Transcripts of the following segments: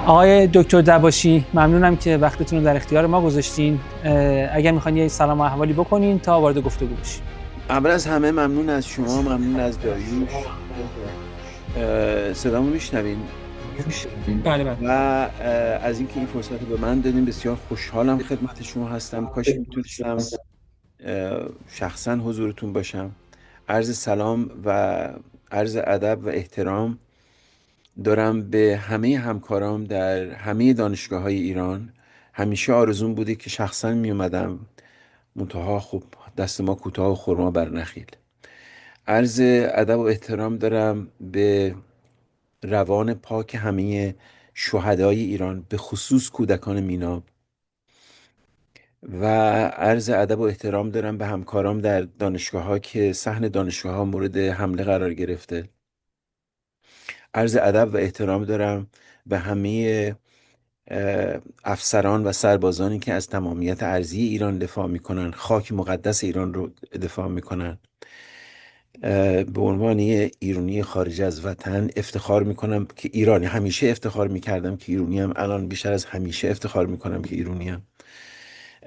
آقای دکتر دباشی، ممنونم که وقتتون رو در اختیار ما گذاشتین. اگر میخواین یه سلام و احوالی بکنین تا وارد گفتگو بشیم. اول از همه ممنون از شما، ممنون از داریوش. صدامو میشنوین؟ بله بله. و از اینکه این فرصت رو به من دادین بسیار خوشحالم خدمت شما هستم. کاش میتونستم شخصا حضورتون باشم. عرض سلام و عرض ادب و احترام دارم به همه همکارام در همه دانشگاه‌های ایران. همیشه آرزوم بوده که شخصا میومدم، منتها خب دست ما کوتاه و خرما بر نخیل. عرض ادب و احترام دارم به روان پاک همه شهدای ایران، به خصوص کودکان میناب، و عرض ادب و احترام دارم به همکارام در دانشگاه ها که صحن دانشگاه ها مورد حمله قرار گرفته. عرض ادب و احترام دارم به همه افسران و سربازانی که از تمامیت ارضی ایران دفاع میکنن، خاک مقدس ایران رو دفاع میکنن. به عنوان ایرانی خارج از وطن افتخار میکنم که ایرانی، همیشه افتخار میکردم که ایرانیم، الان بیشتر از همیشه افتخار میکنم که ایرانیم.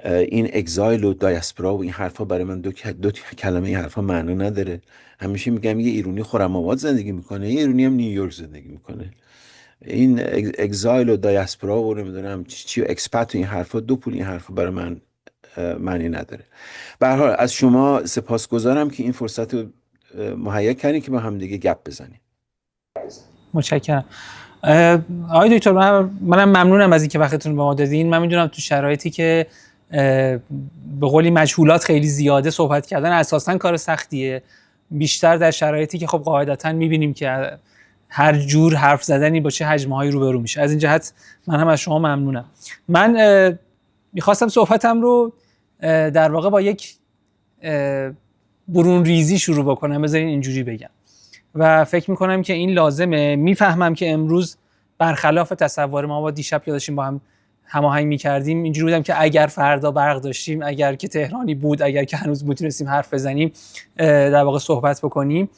این اگزایل و دایاسپورا و این حرفا برای من دو کلمه این حرفا معنا نداره. همیشه میگم یه ایرانی خرم آباد زندگی میکنه، یه ایرانی هم نیویورک زندگی میکنه. این اگزایل و دایاسپورا و نمیدونم چی و اکسپات و این حرفا، دو پول این حرفا برای من معنی نداره. به هر حال از شما سپاسگزارم که این فرصت رو مهیا کردین که با هم دیگه گپ بزنیم. متشکرم. آقای دکتر، منم ممنونم از اینکه وقتتون به ما دادین. من میدونم تو شرایطی که به قولی مجهولات خیلی زیاده، صحبت کردن اساساً کار سختیه، بیشتر در شرایطی که خب قاعدتاً میبینیم که هر جور حرف زدنی با چه حجم‌هایی روبرو میشه. از این جهت من هم از شما ممنونم. من میخواستم صحبتم رو در واقع با یک برون ریزی شروع بکنم، بذارین اینجوری بگم، و فکر میکنم که این لازمه. میفهمم که امروز برخلاف تصور ما با دیشب که داشتیم با هم هماهنگ میکردیم، اینجوری بودم که اگر فردا برق داشتیم، اگر که تهرانی بود، اگر که هنوز میتونستیم حرف بزنیم، در واقع صحبت بکنیم.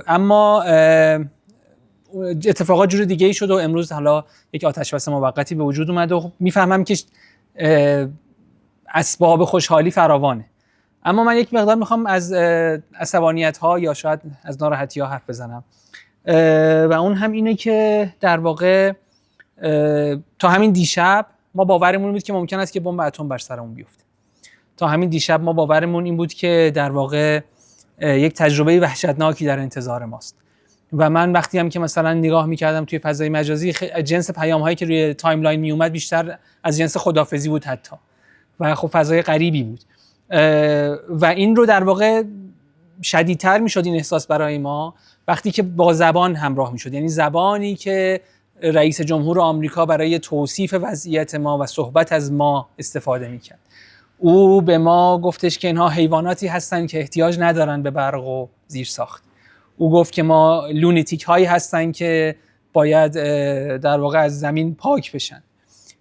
اما اتفاقات جور دیگه ای شد و امروز حالا یک آتش‌بس موقتی به وجود اومد و میفهمم که اسباب خوشحالی فراوانه. اما من یک مقدار میخوام از عصبانیت‌ها یا شاید از ناراحتی‌ها حرف بزنم، و اون هم اینه که در واقع تا همین دیشب ما باورمون بود که ممکن است که بمب اتم بر سرمون بیفته. تا همین دیشب ما باورمون این بود که در واقع یک تجربه وحشتناکی در انتظار ماست. و من وقتی هم که مثلا نگاه می‌کردم توی فضای مجازی، جنس پیام‌هایی که روی تایملاین میومد بیشتر از جنس خداحافظی بود حتی، و خب فضای غریبی بود. و این رو در واقع شدیدتر میشد این احساس برای ما وقتی که با زبان همراه میشد، یعنی زبانی که رئیس جمهور آمریکا برای توصیف وضعیت ما و صحبت از ما استفاده میکرد. او به ما گفتش که اینها حیواناتی هستن که احتیاج ندارن به برق و زیرساخت. او گفت که ما لونتیک هایی هستن که باید در واقع از زمین پاک بشن.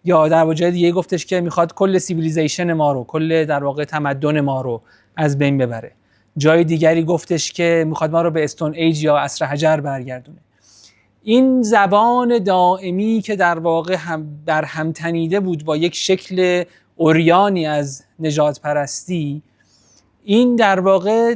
یا در واقع دیگه گفتش که میخواد کل سیویلیزیشن ما رو، کل در واقع تمدن ما رو از بین ببره. جای دیگری گفتش که میخواد ما رو به استون ایج یا عصر حجر برگردونه. این زبان دائمی که در واقع در هم تنیده بود با یک شکل اوریانی از نجات پرستی، این در واقع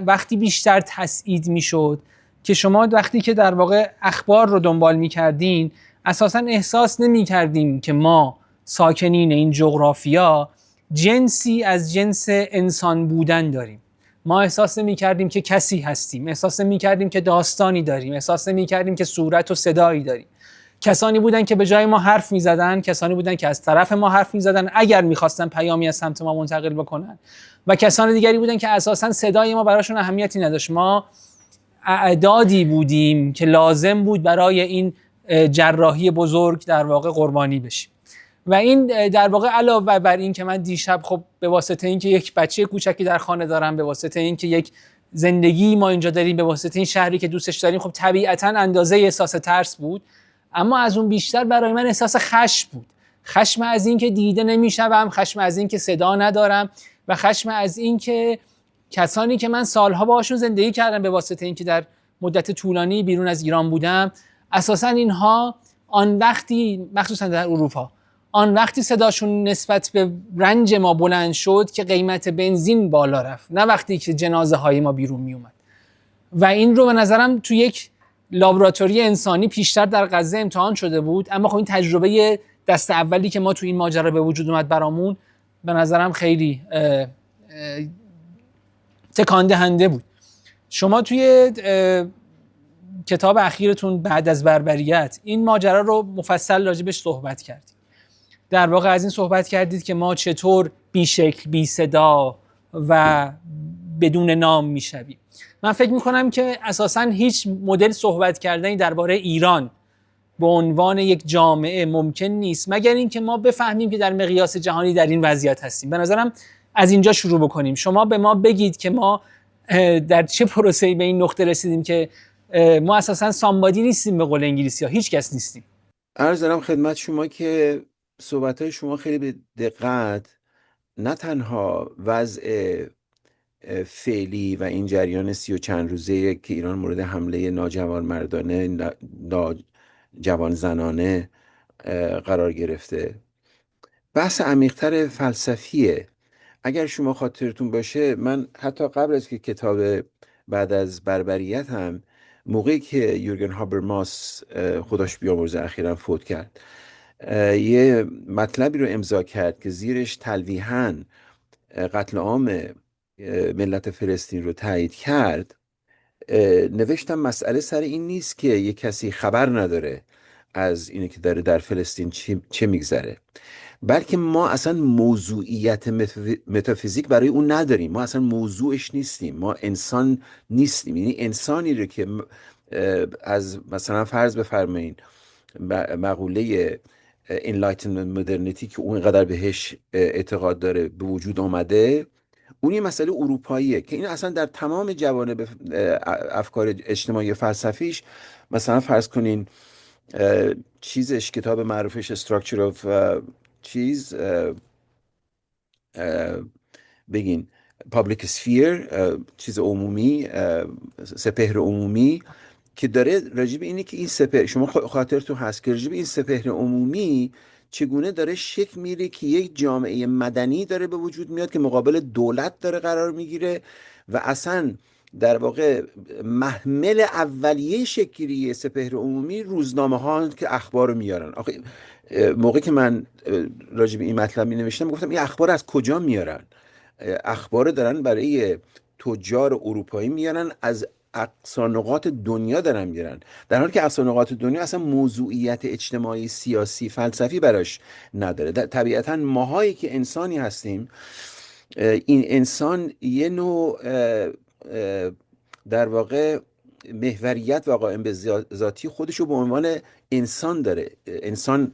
وقتی بیشتر تسعید میشد که شما وقتی که در واقع اخبار رو دنبال میکردین اساساً احساس نمی‌کردیم که ما ساکنین این جغرافیا جنسی از جنس انسان بودن داریم. ما احساس نمی‌کردیم که کسی هستیم، احساس نمی‌کردیم که داستانی داریم، احساس نمی‌کردیم که صورت و صدایی داریم. کسانی بودن که به جای ما حرف می‌زدن، کسانی بودن که از طرف ما حرف می‌زدن اگر می‌خواستن پیامی از سمت ما منتقل بکنن، و کسان دیگری بودن که اساساً صدای ما براشون اهمیتی نداشت. ما اعدادی بودیم که لازم بود برای این جراحی بزرگ در واقع قربانی بشیم. و این در واقع علاوه بر این که من دیشب خب به واسطه این که یک بچه کوچکی در خانه دارم، به واسطه این که یک زندگی ما اینجا داریم، به واسطه این شهری که دوستش داریم، خب طبیعتاً اندازه احساس ترس بود. اما از اون بیشتر برای من احساس خشم بود. خشم از این که دیده نمیشم، خشم از این که صدا ندارم، و خشم از این که کسانی که من سالها باهاشون زندگی کردم به واسطه این که در مدت طولانی بیرون از ایران بودم، اساساً اینها آن وقتی، مخصوصا در اروپا، آن وقتی صداشون نسبت به رنج ما بلند شد که قیمت بنزین بالا رفت، نه وقتی که جنازه های ما بیرون می اومد. و این رو به نظرم تو یک لابراتوری انسانی پیشتر در غزه امتحان شده بود، اما خب این تجربه دست اولی که ما تو این ماجرا به وجود اومد برامون به نظرم خیلی تکان دهنده بود. شما توی کتاب اخیرتون بعد از بربریت این ماجرا رو مفصل راجبش صحبت کردید. در واقع از این صحبت کردید که ما چطور بی شکل، بی صدا و بدون نام میشویم. من فکر میکنم که اساساً هیچ مدل صحبت کردنی درباره ایران به عنوان یک جامعه ممکن نیست مگر اینکه ما بفهمیم که در مقیاس جهانی در این وضعیت هستیم. به نظرم از اینجا شروع بکنیم. شما به ما بگید که ما در چه پروسه‌ای به این نقطه رسیدیم که ما اساساً سامبادی نیستیم، به قول انگلیسی‌ها هیچ کس نیستیم. عرض دارم خدمت شما که صحبت‌های شما خیلی به دقت نه تنها وضع فعلی و این جریان 30 و چند روزه که ایران مورد حمله ناجوان مردانه، ناجوان زنانه قرار گرفته، بحث عمیق‌تر فلسفیه. اگر شما خاطرتون باشه، من حتی قبل از که کتاب بعد از بربریت هم، موقعی که یورگن هابرماس خداش بیامرزه اخیراً فوت کرد، یه مطلبی رو امضا کرد که زیرش تلویحاً قتل عام ملت فلسطین رو تایید کرد. نوشتم مسئله سر این نیست که یه کسی خبر نداره از اینه که داره در فلسطین چه میگذره، بلکه ما اصلا موضوعیت متافیزیک برای اون نداریم. ما اصلا موضوعش نیستیم. ما انسان نیستیم. یعنی انسانی رو که از مثلا فرض بفرمایین مقوله Enlightenment Modernity که اون قدر بهش اعتقاد داره به وجود آمده، اون یه مسئله اروپاییه که این اصلا در تمام جوانب افکار اجتماعی فلسفیش، مثلا فرض کنین چیزش، کتاب معروفش Structure of چیز بگین Public Sphere، چیز عمومی، سپهر عمومی، که داره راجب اینه که این سپهر، شما خاطرتون هست که راجب این سپهر عمومی چگونه داره شکل میره که یک جامعه مدنی داره به وجود میاد که مقابل دولت داره قرار میگیره و اصلا در واقع محمل اولیه شکلی سپهر عمومی روزنامه ها که اخبار رو میارن. آخه موقعی که من راجب این مطلب می نوشتم گفتم این اخبار از کجا میارن؟ اخبار دارن برای تجار اروپایی میارن، از اقصی نقاط دنیا دارن میارن، در حالی که اقصی نقاط دنیا اصلا موضوعیت اجتماعی، سیاسی، فلسفی براش نداره. طبیعتا ماهایی که انسانی هستیم، این انسان یه نوع در واقع محوریت و قائم به ذاتی خودشو به عنوان انسان داره، انسان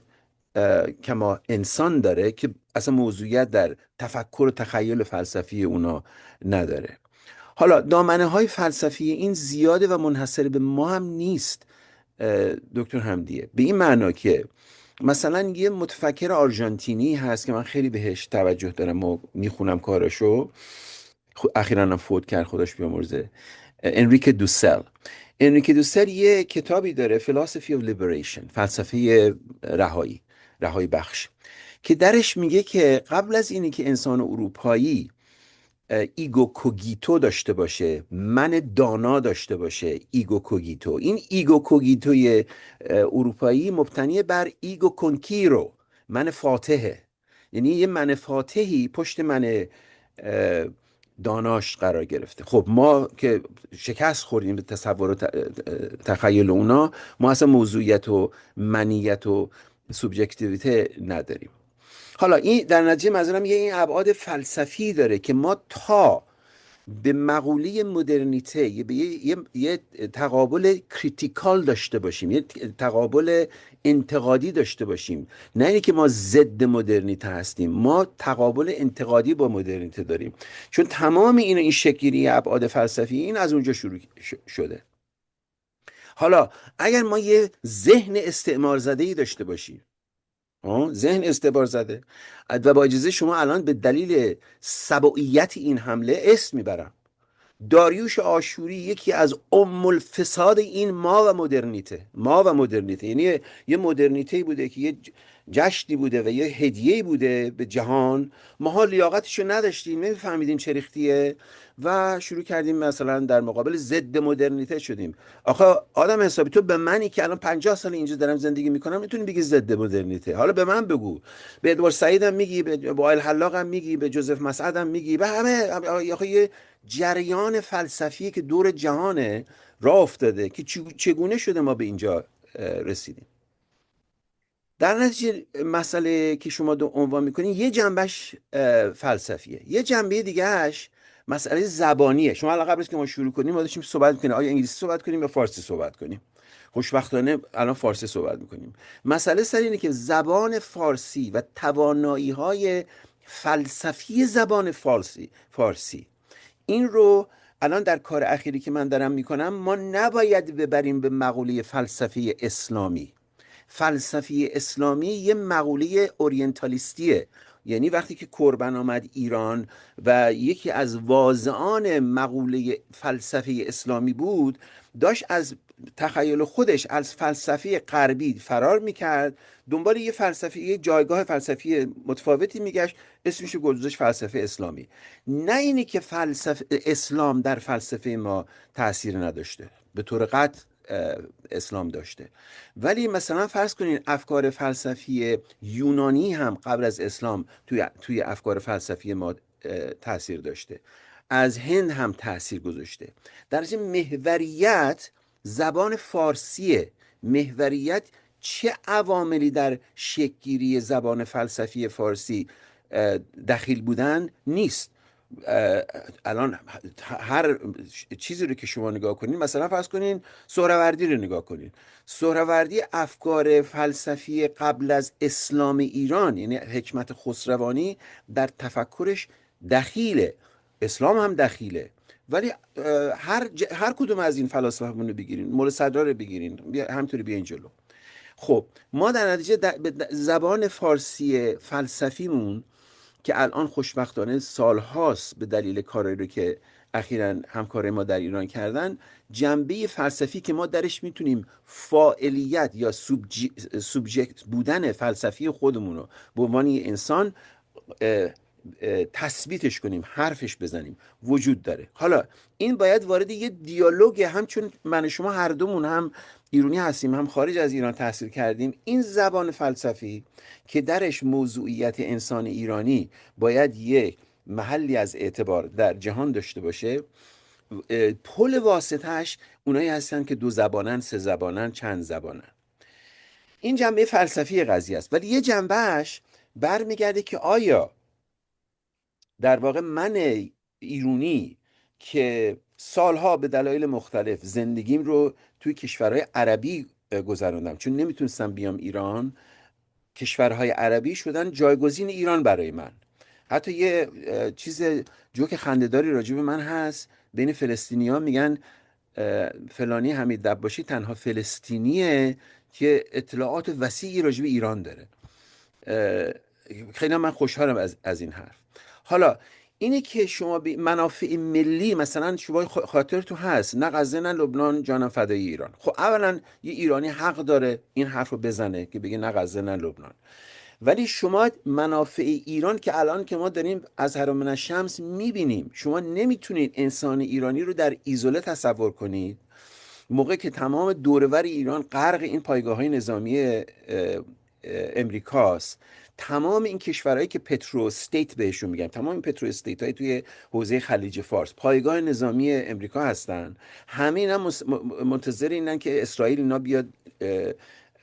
کما انسان داره که اصلا موضوعیت در تفکر و تخیل فلسفی اونا نداره. حالا دامنه های فلسفی این زیاده و منحصر به ما هم نیست دکتر حمدیه، به این معنا که مثلا یه متفکر آرژانتینی هست که من خیلی بهش توجه دارم و میخونم کاراشو، اخیراً هم فوت کرد خداش بیامرزه، انریکه دوسل. انریکه دوسل یه کتابی داره Philosophy of Liberation، فلسفه رهایی بخش، که درش میگه که قبل از اینی که انسان اروپایی ایگو کوگیتو داشته باشه، من دانا داشته باشه، ایگو کوگیتو، این ایگو کوگیتوی اروپایی مبتنی بر ایگو کنکیرو، من فاتحه. یعنی یه من فاتحی پشت من داناش قرار گرفته. خب ما که شکست خوردیم به تصور و تخیل اونا، ما اصلا موضوعیت و منیت و سوبژکتیویته نداریم. حالا این در نتیجه منظورم این ابعاد فلسفی داره که ما تا به مقوله مدرنیته به یه تقابل کریتیکال داشته باشیم، یه تقابل انتقادی داشته باشیم، نه اینه که ما ضد مدرنیته هستیم، ما تقابل انتقادی با مدرنیته داریم، چون تمام این شکلی ابعاد فلسفی این از اونجا شروع شده. حالا اگر ما یه ذهن استعمار زده‌ای داشته باشیم، ذهن استعمار زده، و با اجازه شما الان به دلیل سبوعیت این حمله اسم میبرم، داریوش آشوری یکی از الفساد این ما و مدرنیته یعنی یه مدرنیته بوده که یه جشنی بوده و یه هدیه‌ای بوده به جهان، ماها لیاقتشو نداشتیم، نمیفهمیدیم چه ریختیه و شروع کردیم مثلا در مقابل ضد مدرنیته شدیم. آخه آدم حسابی تو به منی که الان 50 سال اینجا دارم زندگی میکنم میتونی بگی ضد مدرنیته؟ حالا به من بگو، به ادوارد سعید هم میگی، به وائل حلاق هم میگی، به جوزف مسعد هم میگی، به همه. آخه یه جریان فلسفی که دور جهانه راه افتاده که چگونه شده ما به اینجا رسیدیم. در نتیجه مسئله که شما دو عنوان میکنین یه جنبش فلسفیه، یه جنبه دیگهش مسئله زبانیه. شما الان قبل از که ما شروع کنیم ما داشتیم صحبت میکنیم آیا انگلیسی صحبت کنیم یا فارسی صحبت کنیم. خوشبختانه الان فارسی صحبت میکنیم. مسئله سر اینه که زبان فارسی و توانایی های فلسفی زبان فارسی این رو الان در کار اخیری که من دارم میکنم ما نباید ببریم به مقوله فلسفه اسلامی. فلسفه اسلامی یه مقوله اورینتالیستیه، یعنی وقتی که کوربن آمد ایران و یکی از واضعان مقوله فلسفه اسلامی بود، داشت از تخیل خودش از فلسفه غربی فرار میکرد، دنبال یه فلسفه، یه جایگاه فلسفی متفاوتی میگشت، اسمش گذاشت فلسفه اسلامی. نه اینی که فلسفه اسلام در فلسفه ما تاثیر نداشته، به طور قطع اسلام داشته، ولی مثلا فرض کنین افکار فلسفی یونانی هم قبل از اسلام توی افکار فلسفی ما تاثیر داشته، از هند هم تاثیر گذاشته. در ضمن محوریت زبان فارسیه. محوریت چه عواملی در شکل‌گیری زبان فلسفی فارسی دخیل بودن نیست. الان هر چیزی رو که شما نگاه کنین، مثلا فرض کنین سهروردی رو نگاه کنین، سهروردی افکار فلسفی قبل از اسلام ایران، یعنی حکمت خسروانی در تفکرش دخیله، اسلام هم دخیله، ولی هر کدوم از این فلاسفه‌مون رو بگیرین، مولا صدرا رو بگیرین، همینطوری بیاین جلو. خب ما در نتیجه زبان فارسی فلسفیمون که الان خوشبختانه سالهاست به دلیل کارایی رو که اخیراً همکارای ما در ایران کردن، جنبه فلسفی که ما درش میتونیم فاعلیت یا سوبژکت بودن فلسفی خودمون رو به عنوان یه انسان تثبیتش کنیم، حرفش بزنیم، وجود داره. حالا این باید وارد یه دیالوگ، هم چون من و شما هر دومون هم ایرانی هستیم هم خارج از ایران تحصیل کردیم، این زبان فلسفی که درش موضوعیت انسان ایرانی باید یک محلی از اعتبار در جهان داشته باشه، پل واسطهش اونایی هستن که 2 زبانن، 3 زبانن، چند زبانن. این جنبه فلسفی قضیه است. ولی یه جنبهش برمیگرده که آیا در واقع من ایرانی که سالها به دلایل مختلف زندگیم رو توی کشورهای عربی گذروندم، چون نمیتونستم بیام ایران، کشورهای عربی شدن جایگزین ایران برای من. حتی یه چیز جوک خنده‌داری راجع به من هست، بین فلسطینی‌ها میگن فلانی حمید دباشی تنها فلسطینیه که اطلاعات وسیعی راجع به ایران داره. خیلی من خوشحالم از این حرف. حالا اینه که شما به منافع ملی، مثلا شما خاطرتون هست نه غزه نه لبنان جانم فدای ایران. خب اولا یه ایرانی حق داره این حرف رو بزنه که بگه نه غزه نه لبنان، ولی شما منافع ایران که الان که ما داریم از هرم من الشمس میبینیم، شما نمیتونید انسان ایرانی رو در ایزوله تصور کنید موقع که تمام دورور ایران غرق این پایگاه‌های نظامی امریکاست. تمام این کشورهایی که پترو استیت بهشون میگن، تمام این پترو استیت های توی حوزه خلیج فارس پایگاه نظامی امریکا هستن. همه اینا منتظر اینن که اسرائیل اینا بیاد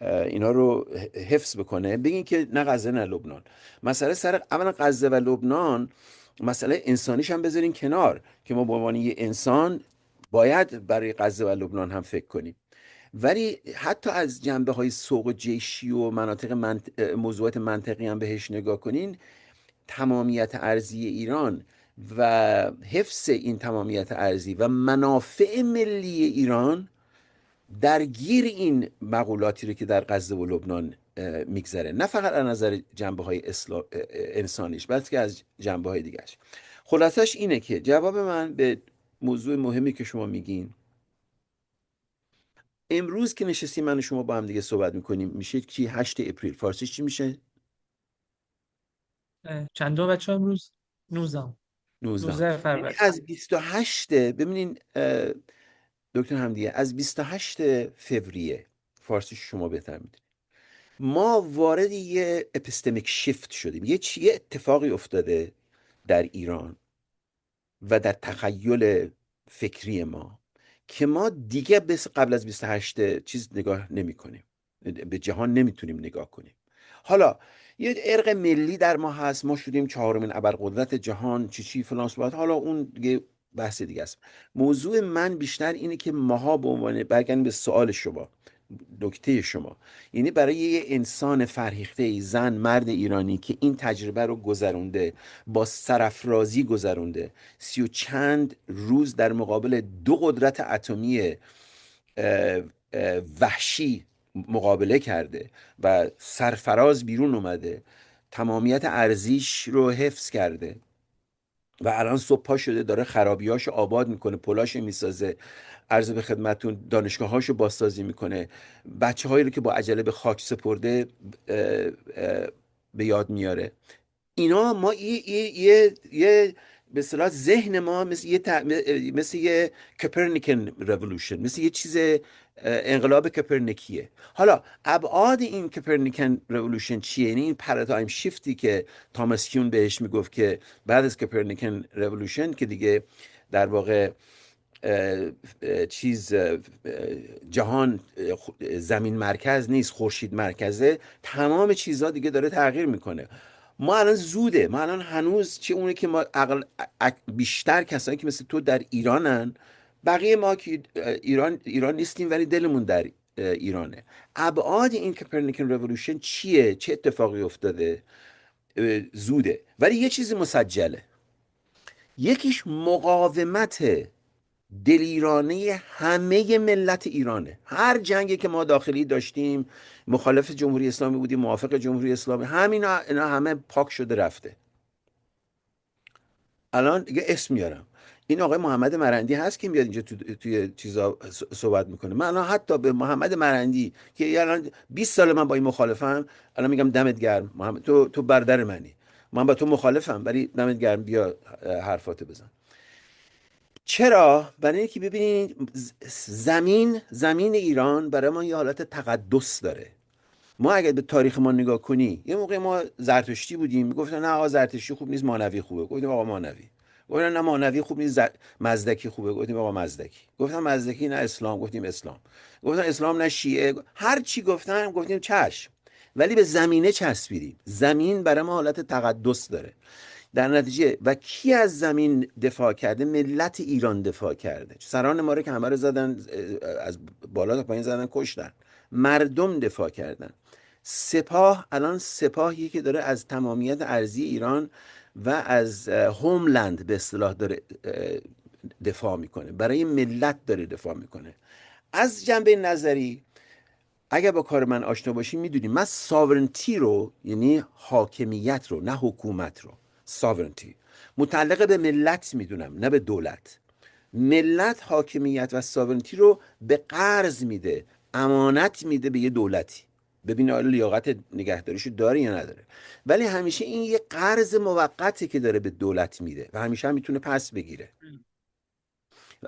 اینا رو حفظ بکنه، بگین که نه غزه نه لبنان. مسئله سر اولا غزه و لبنان مسئله انسانیش هم بذارین کنار که ما به عنوان یه انسان باید برای غزه و لبنان هم فکر کنیم، ولی حتی از جنبه های سوق جیشی و مناطق موضوعات منطقی هم بهش نگاه کنین، تمامیت ارضی ایران و حفظ این تمامیت ارضی و منافع ملی ایران درگیر این مقولاتی رو که در غزه و لبنان میگذره، نه فقط از نظر جنبه های انسانیش بلکه از جنبه های دیگرش. خلاصش اینه که جواب من به موضوع مهمی که شما میگین. امروز که نشستیم من و شما با هم دیگه صحبت میکنیم، میشه چی؟ 8 اپریل. فارسیش چی میشه؟ چندم بچه امروز؟ 19 19. 19 یعنی فروری. از 28 ببینین دکتر حمدیه، از 28 فوریه، فارسیش شما بهتر میدونید، ما وارد یه اپیستمیک شیفت شدیم. یه اتفاقی افتاده در ایران و در تخیل فکری ما که ما دیگه قبل از 28 چیز نگاه نمی کنیم، به جهان نمیتونیم نگاه کنیم. حالا یه ارق ملی در ما هست، ما شدیم 4مین ابرقدرت جهان، چی فلان صحبت، حالا اون دیگه بحث دیگه است. موضوع من بیشتر اینه که ماها به عنوان، برگردیم به سوال شما، نکته شما، یعنی برای یه انسان فرهیخته، زن مرد ایرانی که این تجربه رو گذرونده، با سرافرازی گذرونده، 30 و چند روز در مقابل 2 قدرت اتمی وحشی مقابله کرده و سرفراز بیرون اومده، تمامیت ارزیش رو حفظ کرده و الان صبح پا شده داره خرابیاشو آباد میکنه، پلاشو میسازه، عرض به خدمتون دانشگاهاشو بازسازی میکنه، بچه هایی رو که با عجله به خاک سپرده به یاد میاره. اینا ما یه به اصطلاح ذهن ما مثل یه کپرنیکن رولوشن، مثل یه چیز انقلاب کپرنیکیه. حالا ابعاد این کپرنیکن رولوشن چیه؟ یعنی این پارادایم شیفتی که تاماس هیون بهش میگفت که بعد از کپرنیکن رولوشن که دیگه در واقع جهان زمین مرکز نیست، خورشید مرکزه، تمام چیزها دیگه داره تغییر میکنه. ما الان زوده، ما الان هنوز چه اونه که ما بیشتر کسانی که مثل تو در ایرانن، بقیه ما که ایران نیستیم ولی دلمون در ایرانه. ابعاد این کپرنیکن رولوشن چیه؟ چه اتفاقی افتاده؟ زوده، ولی یه چیزی مسجله، یکیش مقاومت دلیرانه همه ملت ایرانه. هر جنگی که ما داخلی داشتیم، مخالف جمهوری اسلامی بودیم، موافق جمهوری اسلامی، اینا همه پاک شده رفته. الان دیگه اسم میارم، این آقای محمد مرندی هست که میاد اینجا توی چیزا صحبت میکنه. من الان حتی به محمد مرندی که الان 20 سال من با این مخالفم، الان میگم دمت گرم محمد، تو برادر منی، من با تو مخالفم ولی دمت گرم، بیا حرفاتو بزن. چرا؟ برای اینکه ببینید زمین ایران برای ما یه حالت تقدس داره. ما اگر به تاریخ ما نگاه کنی، یه موقع ما زرتشتی بودیم، میگفتن نه آقا زرتشتی خوب نیست، مانوی خوبه، گفتیم آقا مانوی. گفتن نه مانوی خوب نیست، مزدکی خوبه، گفتیم آقا مزدکی. گفتن مزدکی نه اسلام، گفتیم اسلام. گفتن اسلام نه شیعه، هر چی گفتن گفتیم چشم، ولی به زمینه چسبیدیم. زمین برای ما حالت تقدس داره. در نتیجه و کی از زمین دفاع کرده؟ ملت ایران دفاع کرده. سران ما رو که همه رو زدن، از بالا تا پایین زدن، کشتن. مردم دفاع کردن. سپاه الان سپاهی که داره از تمامیت ارضی ایران و از هوملند به اصطلاح داره دفاع میکنه، برای ملت داره دفاع میکنه. از جنبه نظری اگر با کار من آشنا باشی میدونیم من ساورنتی رو، یعنی حاکمیت رو، نه حکومت رو، ساورنتی متعلق به ملت میدونم نه به دولت. ملت حاکمیت و ساورنتی رو به قرض میده، امانت میده به یه دولتی، ببین آیا لیاقت نگهداریشو داره یا نداره. ولی همیشه این یه قرض موقتی که داره به دولت میده و همیشه هم میتونه پس بگیره.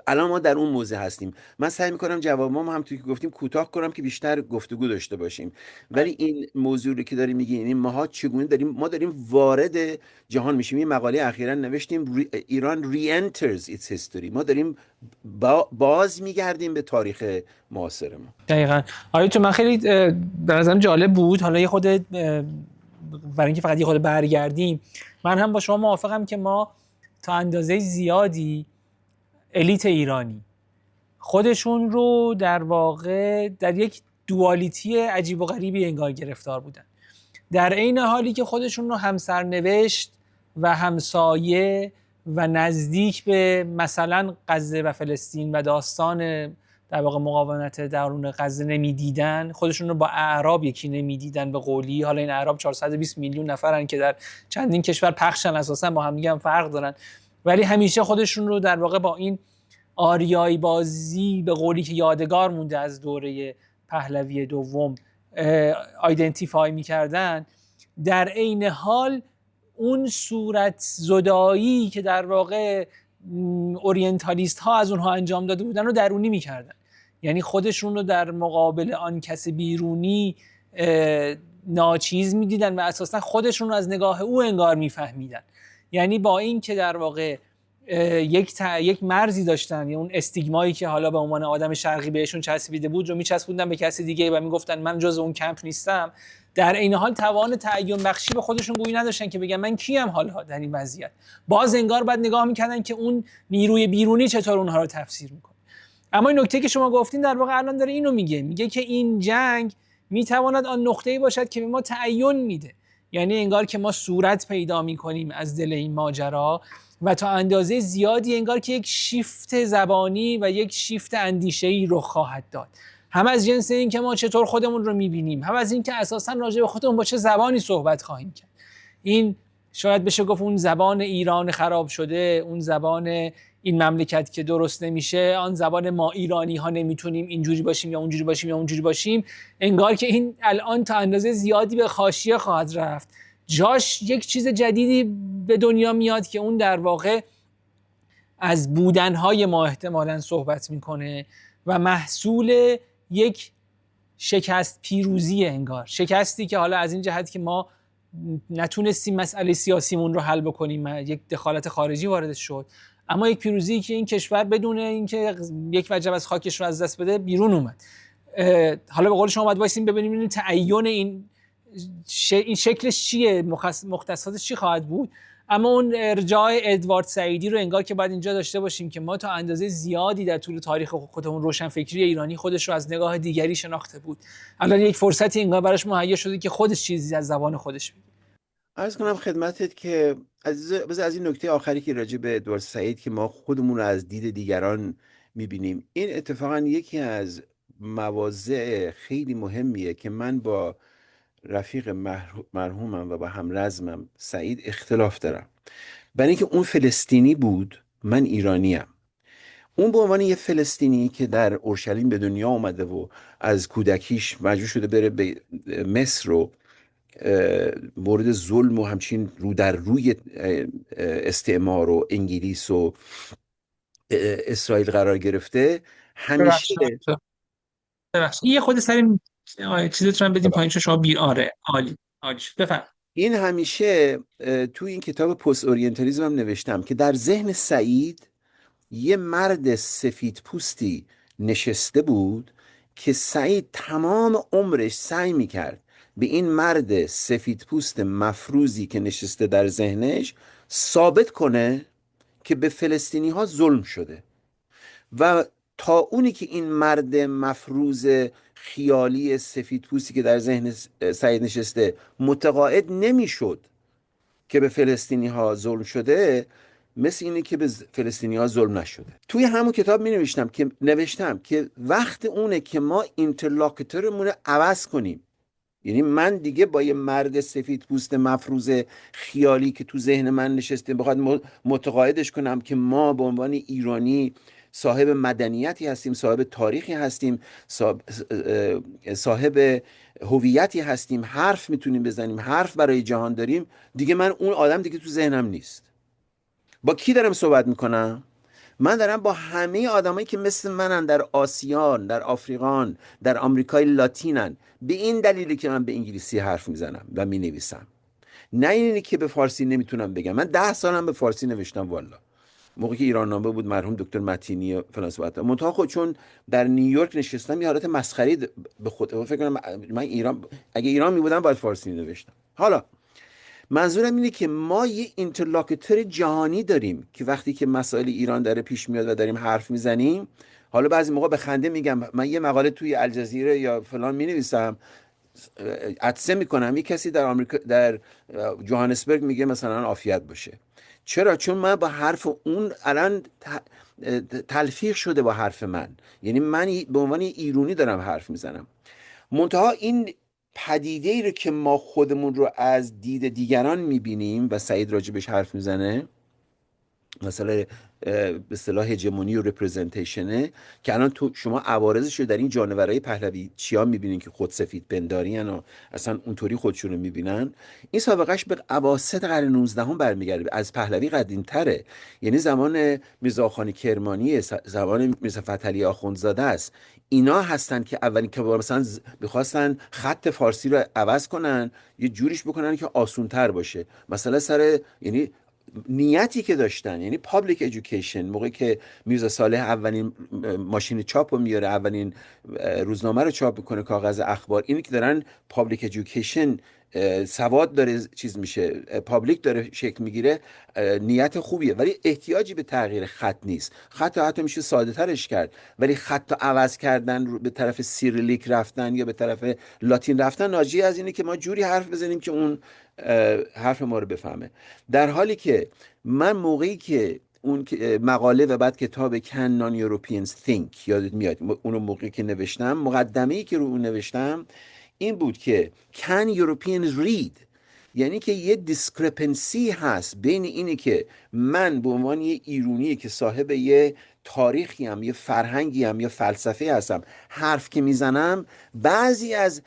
الان ما در اون موضع هستیم. من سعی میکنم جوابم هم توی که گفتیم کوتاه کنم که بیشتر گفتگو داشته باشیم، ولی این موضوع رو که داریم میگیم، یعنی ماها چگونه داریم وارد جهان میشیم. این مقاله اخیرا نوشتیم ایران re-enters its history، ما داریم باز میگردیم به تاریخ معاصر ما. دقیقاً. آره تو من خیلی به نظرم جالب بود. حالا یه خود برای اینکه فقط یه خود برگردیم، من هم با شما موافقم که ما تا اندازه زیادی الیت ایرانی خودشون رو در واقع در یک دوالیتی عجیب و غریبی انگار گرفتار بودن، در عین حالی که خودشون رو همسرنوشت و همسایه و نزدیک به مثلا غزه و فلسطین و داستان در واقع مقاومت درون غزه نمیدیدن، خودشون رو با اعراب یکی نمیدیدن به قولی. حالا این اعراب 420 میلیون نفرن که در چندین کشور پخشن، اساسا با هم دیگه هم فرق دارن، ولی همیشه خودشون رو در واقع با این آریایی بازی به قولی که یادگار مونده از دوره پهلوی دوم آیدنتیفای میکردن، در عین حال اون صورت زدایی که در واقع اورینتالیست ها از اونها انجام داده بودن رو درونی میکردن. یعنی خودشون رو در مقابل آن کس بیرونی ناچیز میدیدن و اساسا خودشون رو از نگاه او انگار میفهمیدن. یعنی با این که در واقع یک مرزی داشتن، یا اون استیگمایی که حالا به عنوان آدم شرقی بهشون چسبیده بود رو میچسبوندن به کسی دیگه و میگفتن من جز اون کمپ نیستم، در این حال توان تعیین بخشی به خودشون گویی نداشتن که بگن من کیم حالا در این وضعیت. باز انگار بعد نگاه میکردن که اون نیروی بیرونی چطور اونها رو تفسیر میکنه. اما این نکته که شما گفتین در واقع الان داره اینو میگه که این جنگ میتواند آن نقطه‌ای باشد که به ما تعیین میده. یعنی انگار که ما صورت پیدا میکنیم از دل این ماجرا و تا اندازه زیادی انگار که یک شیفت زبانی و یک شیفت اندیشه‌ای رخ خواهد داد، هم از جنس این که ما چطور خودمون رو میبینیم، هم از این که اساساً راجع به خودمون با چه زبانی صحبت خواهیم کرد. این شاید بشه گفت اون زبان ایران خراب شده، اون زبان این مملکت که درست نمیشه، آن زبان ما ایرانی ها نمیتونیم اینجوری باشیم یا اونجوری باشیم یا اونجوری باشیم، انگار که این الان تا اندازه زیادی به حاشیه خواهد رفت. جاش یک چیز جدیدی به دنیا میاد که اون در واقع از بودنهای ما احتمالاً صحبت میکنه و محصول یک شکست پیروزی، انگار شکستی که حالا از این جهت که ما نتونستیم مسئله سیاسیمون رو حل بکنیم، یک دخالت خارجی وارد شد، اما یک پیروزی که این کشور بدون اینکه یک وجب از خاکش رو از دست بده بیرون اومد. حالا به قول شما باید وایسیم ببینیم این تعیین این شکلش چیه، مختصاتش چی خواهد بود. اما اون ارجاع ادوارد سعیدی رو انگار که باید اینجا داشته باشیم که ما تا اندازه زیادی در طول تاریخ خودمون روشنفکری ایرانی خودش رو از نگاه دیگری شناخته بود، الان یک فرصتی انگار براش مهیا شده که خودش چیزی از زبان خودش بگه. عرض کنم خدمتت که از این نکته آخری که راجع به ادوارد سعید که ما خودمون رو از دید دیگران میبینیم، این اتفاقا یکی از مواضع خیلی مهمیه که من با رفیق مرحومم و با همرزمم سعید اختلاف دارم. برای اینکه اون فلسطینی بود، من ایرانیم. اون به عنوان یه فلسطینی که در اورشلیم به دنیا اومده و از کودکیش مجبور شده بره به مصر و مورد ظلم و همچین رو در روی استعمار و انگلیس و اسرائیل قرار گرفته، همیشه یه خود سر چیزتون بدیم پایین شما آره عالی بفهم. این همیشه توی این کتاب پست اورینتالیسم هم نوشتم که در ذهن سعید یه مرد سفید پوستی نشسته بود که سعید تمام عمرش سعی میکرد به این مرد سفید پوست مفروضی که نشسته در ذهنش ثابت کنه که به فلسطینی ها ظلم شده، و تا اونی که این مرد مفروض خیالی سفید پوستی که در ذهن سعید نشسته متقاعد نمیشد که به فلسطینی ها ظلم شده، مثل اینه که به فلسطینی ها ظلم نشده. توی همون کتاب می نوشتم که وقت اونه که ما اینترلاکتورمون رو عوض کنیم. یعنی من دیگه با یه مرد سفید پوست مفروض خیالی که تو ذهن من نشسته بخواد متقاعدش کنم که ما به عنوان ایرانی صاحب مدنیتی هستیم، صاحب تاریخی هستیم، صاحب هویتی هستیم، حرف میتونیم بزنیم، حرف برای جهان داریم، دیگه من اون آدم دیگه تو ذهنم نیست. با کی دارم صحبت میکنم؟ من دارم با همه آدمایی که مثل منن، در آسیان، در آفریقان، در آمریکای لاتینن. به این دلیلی که من به انگلیسی حرف میزنم و مینویسم، نه اینی که به فارسی نمیتونم بگم. من 10 سالم به فارسی نوشتم والا، موقعی که ایران نامه بود مرحوم دکتر متینی و فلان صحبت. منتها خود چون در نیویورک نشستم یه حالت مسخری به خود فکر کنم من اگه ایران میبودم باید فارسی نوشتم. حالا منظورم اینه که ما یه اینترلاکتور جهانی داریم که وقتی که مسائل ایران داره پیش میاد و داریم حرف میزنیم، حالا بعضی موقع به خنده میگم، من یه مقاله توی الجزیره یا فلان مینویسم، عطسه میکنم، یه کسی در آمریکا در جوهانسبرگ میگه مثلا عافیت باشه. چرا؟ چون من با حرف اون الان تلفیق شده با حرف من، یعنی من به عنوان ایرانی دارم حرف میزنم. منتها این پدیده ای رو که ما خودمون رو از دید دیگران میبینیم و سعید راجبش حرف میزنه، مثلا به اصطلاح هژمونی و رپرزنتیشنه که الان تو شما عوارضش رو در این جانورهای پهلوی چیا میبینین که خود سفید پنداری و اصلا اونطوری خودشون رو میبینن. این سابقهش به اواسط قرن 19 هم برمیگرده، از پهلوی قدیم تره. یعنی زمان میرزا خانی کرمانی، زمان میرزا فتحعلی آخوندزاده است. اینا هستن که اولین که مثلا میخواستن خط فارسی رو عوض کنن، یه جوریش بکنن که آسونتر باشه، مثلا سر یعنی نیتی که داشتن، یعنی پابلیک ایژوکیشن. موقعی که میرزا صالح اولین ماشین چاپ رو میاره، اولین روزنامه رو چاپ میکنه، کاغذ اخبار، اینی که دارن پابلیک ایژوکیشن، سواد داره چیز میشه، پابلیک داره شکل میگیره، نیت خوبیه، ولی احتیاجی به تغییر خط نیست. خط حتی میشه ساده ترش کرد، ولی خط رو عوض کردن به طرف سیریلیک رفتن یا به طرف لاتین رفتن ناجی از اینه که ما جوری حرف بزنیم که اون حرف ما رو بفهمه. در حالی که من موقعی که اون مقاله و بعد کتاب Can Non-Europeans Think یادت میاد، اون موقعی که نوشتم، مقدمه‌ای که رو اون نوشتم این بود که Can Europeans Read، یعنی که یه دیسکرپنسی هست بین اینی که من به عنوان یه ایرونی که صاحب یه تاریخی هم، یه فرهنگی هم، یه فلسفه هستم، حرف که میزنم، بعضی از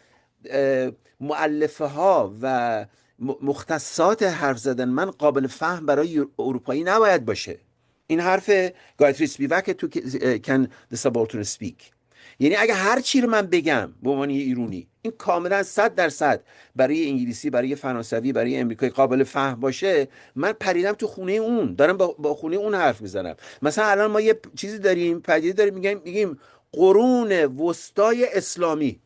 مؤلفه ها و مختصات حرف زدن من قابل فهم برای اروپایی نباید باشه. این حرف گایتری اسپیوک تو Can the Subaltern Speak. یعنی اگه هر چی رو من بگم به عنوان یه ایرونی، این کاملا 100% برای انگلیسی، برای فرانسوی، برای امریکایی قابل فهم باشه، من پریدم تو خونه اون، دارم با خونه اون حرف میزنم. مثلا الان ما یه چیزی داریم، پدیده داریم، میگیم قرون وسطای اسلامی.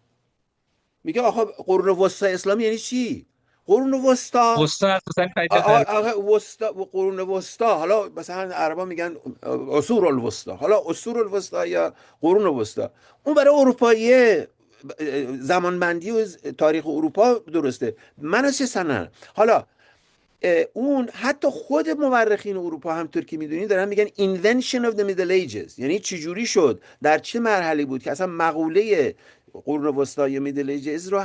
میگه آقا قرون وسطای اسلامی یعنی چی؟ قرون وسطا، وسطا اساسا پدیده وسطا و قرون وسطا، حالا مثلا عربا میگن عصور الوسطا، حالا عصور الوسطا یا قرون وسطا، اون برای اروپایی زمانبندی و تاریخ اروپا درسته. من از چه سنن؟ حالا اون حتی خود مورخین اروپا همطور که میدونید دارن میگن invention of the middle ages، یعنی چجوری شد، در چه مرحله بود که اصلا مقوله قرون وسطای میدل ایجز رو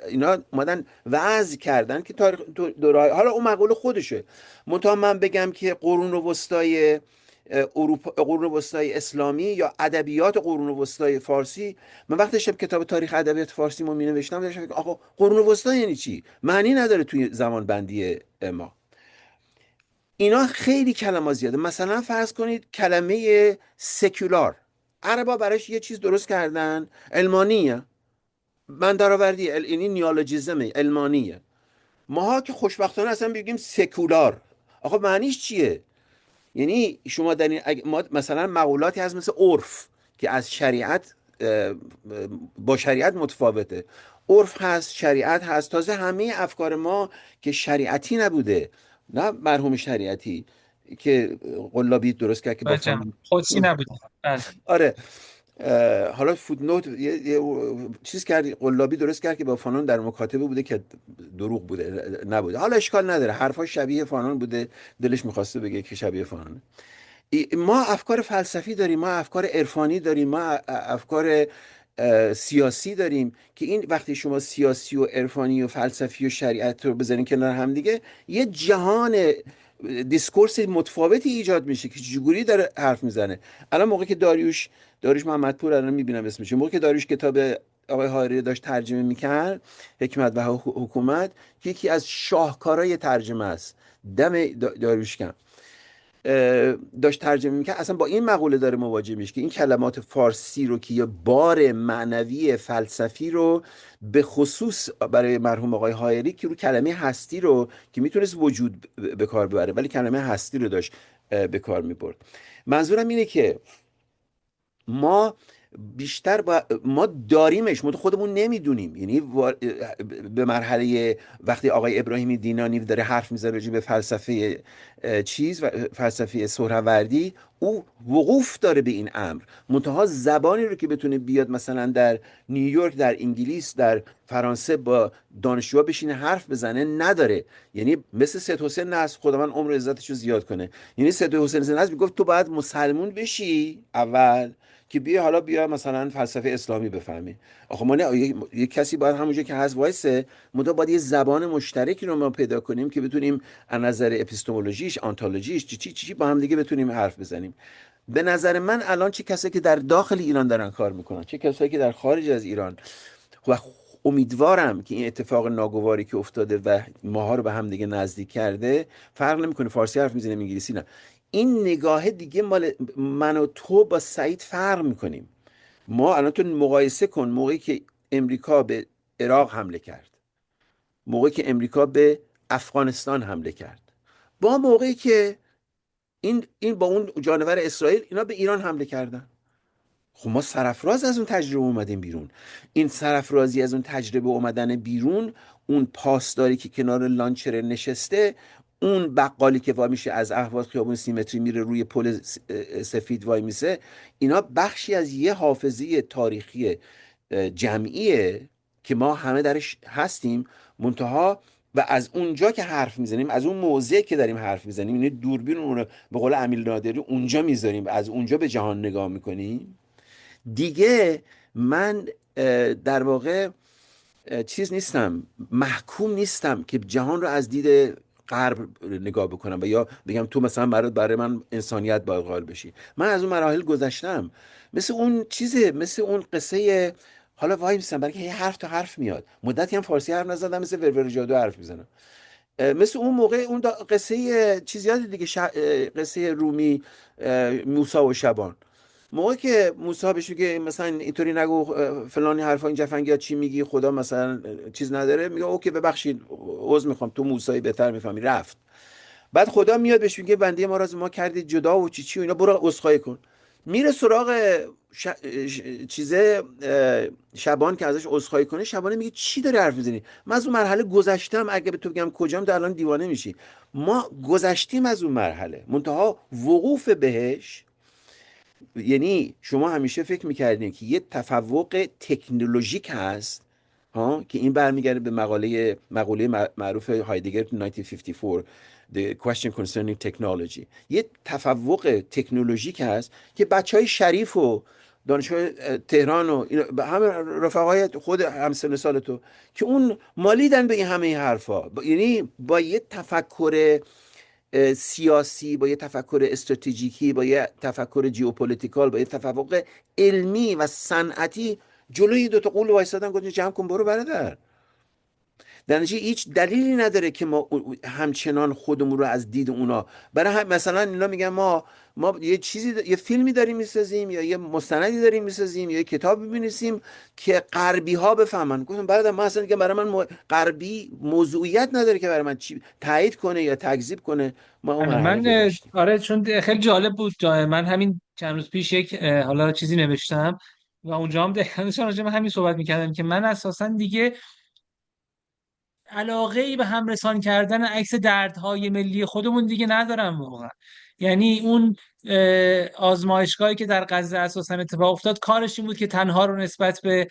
اینا اومدن وضع کردن که تاریخ دوره، حالا اون مقوله خودشه. منتها من بگم که قرون وسطای اروپا، قرون وسطای اسلامی یا ادبیات قرون وسطای فارسی، من وقتی داشتم کتاب تاریخ ادبیات فارسی مو مینوشتم داشتم که آقا قرون وسطا یعنی چی؟ معنی نداره توی زمان بندی ما. اینا خیلی کلمات زیاده. مثلا فرض کنید کلمه سکولار، عربا براش یه چیز درست کردن، علمانیه، من درآوردی اینی نیولوژیسم علمانیه. ماها که خوشبختانه اصلا بگیم سکولار، آقا معنیش چیه؟ یعنی شما در این ما مثلا مقولاتی هست مثل عرف که از شریعت با شریعت متفاوته، عرف هست، شریعت هست، تازه همه افکار ما که شریعتی نبوده، نه مرحوم شریعتی که قلابی درست کرد که با خودسی نبود. آره، حالا فوتنوت یه چیز کرد، قلابی درست کرد که با فانون در مکاتبه بوده که دروغ بوده نبوده، حالا اشکال نداره، حرفاش شبیه فانون بوده، دلش میخواسته بگه که شبیه فانونه. ما افکار فلسفی داریم، ما افکار عرفانی داریم، ما افکار سیاسی داریم که این وقتی شما سیاسی و عرفانی و فلسفی و شریعت رو بذارین کنار هم دیگه، یه جهان دیسکورس متفاوتی ایجاد میشه که چجوری داره حرف میزنه. الان موقعی که داریوش محمدپور، الان میبینم اسمش، موقعی که داریوش کتاب آقای حائری داشت ترجمه میکرد، حکمت و حکومت، یکی از شاهکارهای ترجمه است، دم داریوش کم داشت ترجمه میکرد، اصلا با این مقوله داره مواجه میشه که این کلمات فارسی رو که یا بار معنوی فلسفی رو به خصوص برای مرحوم آقای حائری که رو کلمه هستی رو که میتونست وجود به کار ببره ولی کلمه هستی رو داشت به کار میبرد. منظورم اینه که ما بیشتر ما داریمش، ما خودمون نمیدونیم. یعنی به مرحله وقتی آقای ابراهیمی دینانی داره حرف میزنه راجع به فلسفه چیز و فلسفه سهروردی، او وقوف داره به این امر، منتها زبانی رو که بتونه بیاد مثلا در نیویورک، در انگلیس، در فرانسه با دانشجوها بشینه حرف بزنه نداره. یعنی مثل سید حسین نصر، خداوند عمر و عزتش رو زیاد کنه، یعنی سید حسین نصر میگفت تو باید مسلمون بشی اول که بیا مثلا فلسفه اسلامی بفهمی. آخه ما نه، یک کسی باید همونجا که هست وایسه، منتها باید یه زبان مشترکی رو ما پیدا کنیم که بتونیم از نظر اپیستمولوژیش، آنتولوژیش، چی با هم دیگه بتونیم حرف بزنیم. به نظر من الان چه کسایی که در داخل ایران دارن کار میکنن، چه کسایی که در خارج از ایران، و امیدوارم که این اتفاق ناگواری که افتاده و ماها رو به هم دیگه نزدیک کرده، فرق نمیکنه فارسی حرف میزنیم انگلیسی نه، این نگاه دیگه مال من و تو با سعید فرق میکنیم. ما الان تو مقایسه کن موقعی که امریکا به عراق حمله کرد، موقعی که امریکا به افغانستان حمله کرد، با موقعی که این با اون جانور اسرائیل اینا به ایران حمله کردن. خب ما سرفراز از اون تجربه اومدیم بیرون. این سرفرازی از اون تجربه اومدن بیرون، اون پاسداری که کنار لانچر نشسته، اون بقالی که وای میشه از اهواز خیابون سیمتری میره روی پل سفید وای میسه، اینا بخشی از یه حافظه تاریخی جمعیه که ما همه درش هستیم. منتها و از اونجا که حرف میزنیم، از اون موضعی که داریم حرف میزنیم، یعنی دوربین رو به قول امیل نادری اونجا میذاریم، از اونجا به جهان نگاه میکنیم دیگه. من در واقع چیز نیستم، محکوم نیستم که جهان رو از دید غرب نگاه بکنم و یا بگم تو مثلا برای من انسانیت باید قائل بشی. من از اون مراحل گذشتم. مثل اون چیزه، مثل اون قصه، حالا وای میستم برای که یه حرف تا حرف میاد، مدتی هم فارسی حرف نزدم، مثل ورور جادو حرف میزنم. مثل اون موقع اون قصه چیز یاد دیگه، قصه رومی، موسی و شبان. موقعی که موسی بهش میگه مثلا اینطوری نگو، فلانی حرفا این جفنگیات چی میگی، خدا مثلا چیز نداره، میگه اوکی ببخشید، عذر میخوام، تو موسی بهتر میفهمی، رفت. بعد خدا میاد بهش میگه بنده ما را از ما کردید جدا و چی و اینا، برو عذرخواهی کن. میره سراغ چیزه شبان که ازش عذرخواهی کنه. شبانه میگه چی داری حرف میزنی؟ من از اون مرحله گذشتم، اگه به تو بگم کجام تو الان دیوانه میشی. ما گذشتیم از اون مرحله، منتها وقوف بهش، یعنی شما همیشه فکر میکردین که یه تفوق تکنولوژیک هست، ها، که این برمیگرده به مقوله معروف هایدگر 1954 The Question Concerning Technology. یه تفوق تکنولوژیک هست که بچهای شریف و دانشگاه تهران و همه رفقای خود همسن سال تو که اون مالیدن به این همه حرفا، یعنی با یه تفکر سیاسی، با یه تفکر استراتژیکی، با یه تفکر جیوپولیتیکال، با یه تفوق علمی و صنعتی جلوی دو تا قول وایسادن، گفتن جمع کن برو برادر. در نتیجه هیچ دلیلی نداره که ما همچنان خودمون رو از دید اونا، برای هم مثلا اینا میگن ما یه چیزی یه فیلمی داریم میسازیم یا یه مستندی داریم میسازیم یا یه کتابی می‌نویسیم که غربی ها بفهمن. گفتم برادر، من اصلا که برای من غربی موضوعیت نداره که برای من چی تایید کنه یا تکذیب کنه. ما اون مرحله من گذاشتیم. آره، چون خیلی جالب بود. من همین چند روز پیش یک حالا چیزی نوشتم و اونجا هم دقیقاً داشتم راجع به همین صحبت میکردم که من اساسا دیگه علاقه ای به همرسان کردن عکس دردهای ملی خودمون دیگه ندارم واقعا. یعنی اون آزمایشگاهی که در غزه اساسا اتفاق افتاد، کارش این بود که تنها رو نسبت به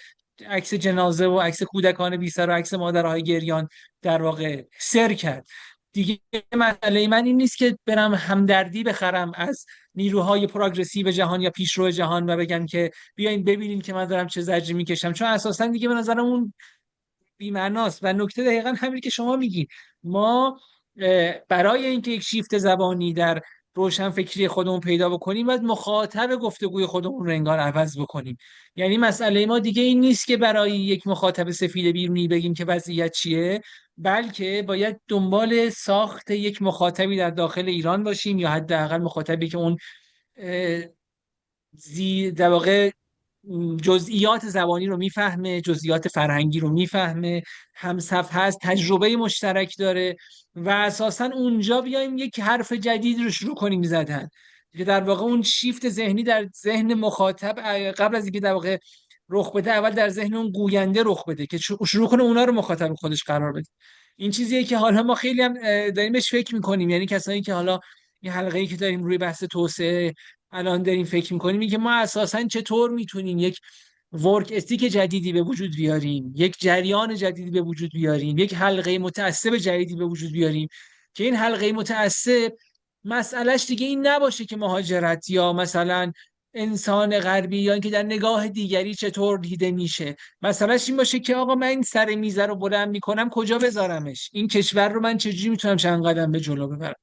عکس جنازه و عکس کودکان بی سر و عکس مادرهای گریان در واقع سر کرد. دیگه مسئله من این نیست که برم همدردی بخرم از نیروهای پروگرسیو جهان یا پیشرو جهان و بگم که بیاین ببینین که من دارم چه زجری میکشم، چون اساسا دیگه به نظرم اون بی‌معناست. و نکته دقیقا همین که شما میگی، ما برای اینکه یک شیفت زبانی در روشن فکری خودمون پیدا بکنیم باید مخاطب گفتگوی خودمون رو انگار عوض بکنیم. یعنی مسئله ما دیگه این نیست که برای یک مخاطب سفید بیرونی بگیم که وضعیت چیه، بلکه باید دنبال ساخت یک مخاطبی در داخل ایران باشیم، یا حداقل مخاطبی که اون در واقع جزئیات زبانی رو میفهمه، جزئیات فرهنگی رو میفهمه، همصف هست، تجربه مشترک داره، و اساسا اونجا بیایم یک حرف جدید رو شروع کنیم زدن، که در واقع اون شیفت ذهنی در ذهن مخاطب قبل از اینکه در واقع رخ بده، اول در ذهن اون گوینده رخ بده که شروع کنه اونا رو مخاطب خودش قرار بده. این چیزیه که حالا ما خیلی هم داریم بهش فکر میکنیم. یعنی کسایی که حالا این حلقه‌ای که داریم روی بحث توسعه الان داریم فکر میکنیم، که ما اساسا چطور میتونیم یک ورک استیک جدیدی به وجود بیاریم، یک جریان جدیدی به وجود بیاریم، یک حلقه متعصب جدیدی به وجود بیاریم که این حلقه متعصب مسئلهش دیگه این نباشه که مهاجرت یا مثلا انسان غربی یا اینکه در نگاه دیگری چطور دیده میشه. مثلا این باشه که آقا من این سر میزه رو بلند میکنم کجا بذارمش، این کشور رو من چجوری میتونم چند قدم به جلو ببرم.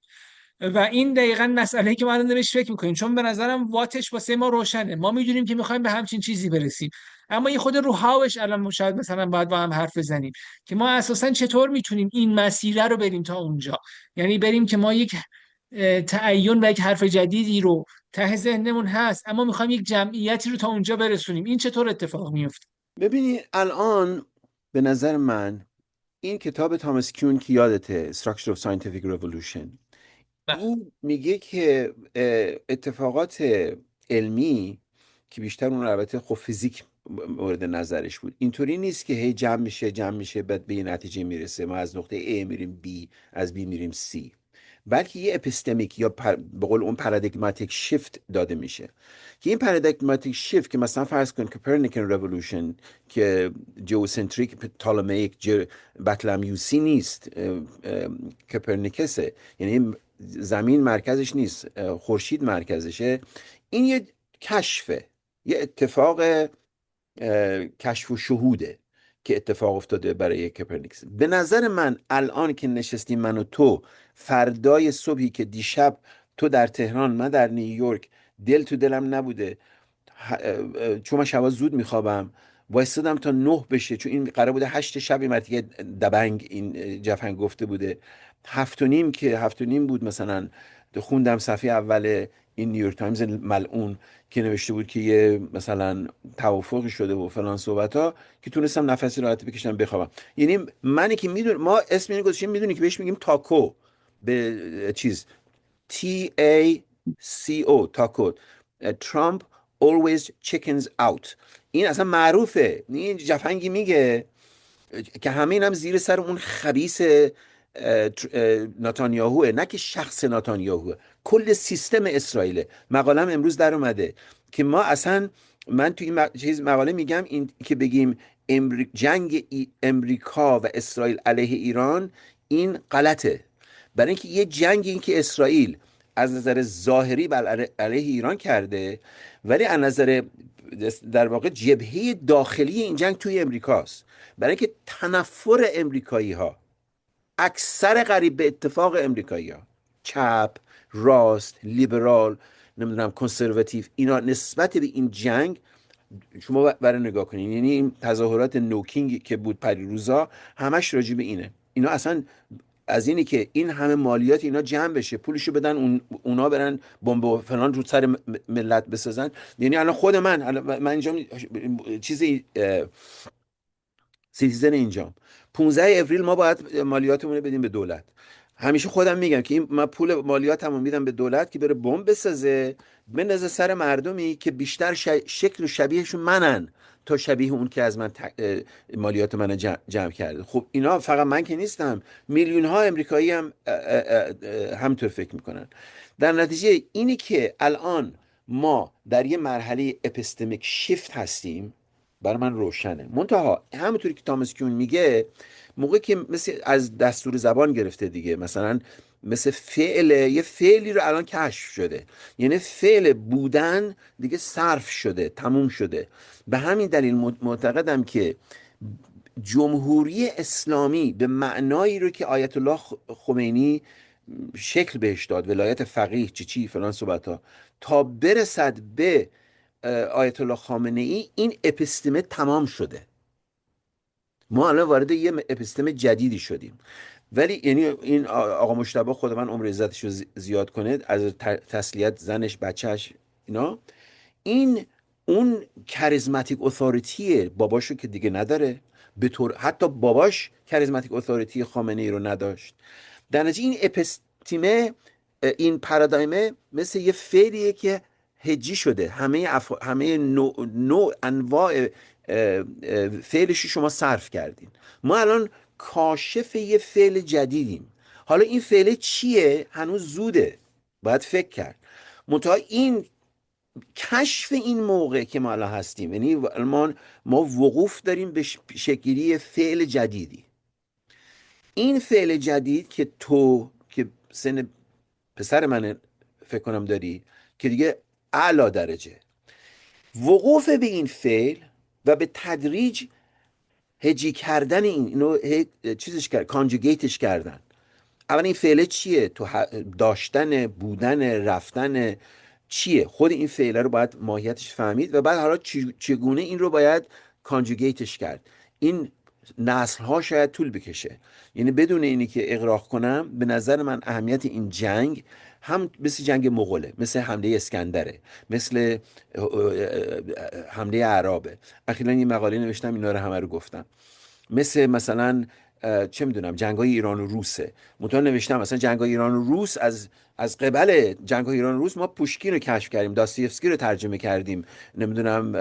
و این دقیقا مسئله که ما الان بهش فکر میکنیم، چون به نظرم واتش واسه ما روشنه، ما میدونیم که میخوایم به همچین چیزی برسیم، اما این خود رو هاوش الان شاید مثلا باید با هم حرف بزنیم که ما اساسا چطور میتونیم این مسیر رو بریم تا اونجا. یعنی بریم که ما یک تعین و یک حرف جدیدی رو ته ذهنمون هست، اما میخوایم یک جمعیتی رو تا اونجا برسونیم. این چطور اتفاق میفته؟ ببینی الان به نظر من این کتاب تامس کیون که یادته Structure of Scientific Revolution، این میگه که اتفاقات علمی که بیشتر اون البته خب فیزیک مورد نظرش بود، اینطوری نیست که هی جمع میشه بعد به یه نتیجه میرسه، ما از نقطه A میریم B، از B میریم C، بلکه یه اپیستمیک یا به قول اون پارادایگماتیک شیفت داده میشه که این پارادایگماتیک شیفت که مثلا فرض کن کوپرنیکن رولوشن که جیوسنتریک تالومیک بطلمیوسی نیست، کوپرنیکسه، یعنی زمین مرکزش نیست، خورشید مرکزشه. این یه کشفه، یه اتفاق کشف و شهوده که اتفاق افتاده برای کوپرنیکوس. به نظر من الان که نشستیم من و تو، فردای صبحی که دیشب تو در تهران من در نیویورک، دل تو دلم نبوده چون من شبا زود میخوابم، وایستادم تا 9 بشه، چون این قرار بوده 8 شب این مرتیگه دبنگ این جفنگ گفته بوده، 7 و نیم که 7 و نیم بود مثلا، خوندم صفحه اول این نیویورک تایمز ملعون که نوشته بود که یه مثلا توافقی شده و فلان صحبت ها که تونستم نفسی راحت بکشم بخوابم. یعنی منی که میدون ما اسم اینو گذاشتیم، میدونی که بهش میگیم تاکو، به چیز TACO تاکو، ترامپ always chickens out. این اصلا معروفه، این جفنگی میگه که همه اینم زیر سر اون خبیث نتانیاهوه، نه که شخص نتانیاهوه، کل سیستم اسرائیله. مقالم امروز در اومده که ما اصلا، من تو این چیز مقاله میگم این که بگیم جنگ امریکا و اسرائیل علیه ایران این غلطه، برای اینکه یه جنگ این که اسرائیل از نظر ظاهری علیه ایران کرده، ولی از نظر در واقع جبهه داخلی این جنگ توی امریکاست، برای اینکه تنفر امریکایی ها، اکثر قریب به اتفاق امریکایی ها، چپ، راست، لیبرال، نمیدونم کنسرواتیو، اینا نسبت به این جنگ، شما برای نگاه کنین، یعنی این تظاهرات نوکینگ که بود پریروزا همش راجع به اینه. اینا اصلا از اینی که این همه مالیات اینا جمع بشه، پولشو بدن اونا برن بمب و فلان رو سر ملت بسازن. یعنی الان خود من اینجا چیزی سیتیزن اینجام، 15 اپریل ما باید مالیاتمون رو بدیم به دولت. همیشه خودم میگم که این من پول مالیاتمو میدم به دولت که بره بمب بسازه، بندازه سر مردمی که بیشتر شکل و شبیهشون منن تا شبیه اون که از من مالیات من جمع کرده. خب اینا فقط من که نیستم، میلیون ها امریکایی هم همطور فکر میکنن. در نتیجه اینی که الان ما در یه مرحله اپیستمیک شیفت هستیم برای من روشنه. منتها همونطوری که تامس کیون میگه، موقعی که مثل از دستور زبان گرفته دیگه، مثلا مثل یه فعلی رو الان کشف شده، یعنی فعل بودن دیگه صرف شده، تموم شده. به همین دلیل معتقدم که جمهوری اسلامی به معنایی رو که آیت الله خمینی شکل بهش داد، ولایت فقیه چی فلان صحبت ها، تا برسد به آیت الله خامنه ای، این اپیستمه تمام شده. ما الان وارد یه اپیستم جدیدی شدیم. ولی یعنی این آقا مجتبی خود من عمر عزتش رو زیاد کنه، از تسلیت زنش بچهش اینا، این اون کاریزماتیک اتوریتی باباشو که دیگه نداره، به طور حتی باباش کاریزماتیک اتوریتی خامنه ای رو نداشت. در نتیجه این اپیستیمه، این پارادایمه مثل یه فعلیه که هجی شده، همه نوع انواع فعلش شما صرف کردین. ما الان کاشف یه فعل جدیدیم. حالا این فعل چیه؟ هنوز زوده، باید فکر کرد. منتها این کشف این موقع که ما الان هستیم، یعنی ما وقوف داریم به شکلی فعل جدیدی. این فعل جدید که تو که سن پسر من فکر کنم داری، که دیگه اعلی درجه وقوف به این فعل و به تدریج هجی کردن اینو چیزش کرد، کانجوگیتش کردن. اولا این فعله چیه؟ تو داشتن، بودن، رفتن چیه؟ خود این فعله رو باید ماهیتش فهمید و بعد حالا چگونه این رو باید کانجوگیتش کرد. این نسل ها شاید طول بکشه. یعنی بدون اینی که اغراق کنم، به نظر من اهمیت این جنگ هم مثل جنگ مغوله، مثل حمله اسکندره، مثل حمله اعرابه. اخیراً یه مقاله نوشتم اینا رو همه رو گفتم. مثلا چه میدونم جنگ های ایران و روسه. منتها نوشتم مثلا جنگ های ایران و روس، از قبل جنگ های ایران و روس ما پوشکین رو کشف کردیم، داستایوفسکی رو ترجمه کردیم، نمیدونم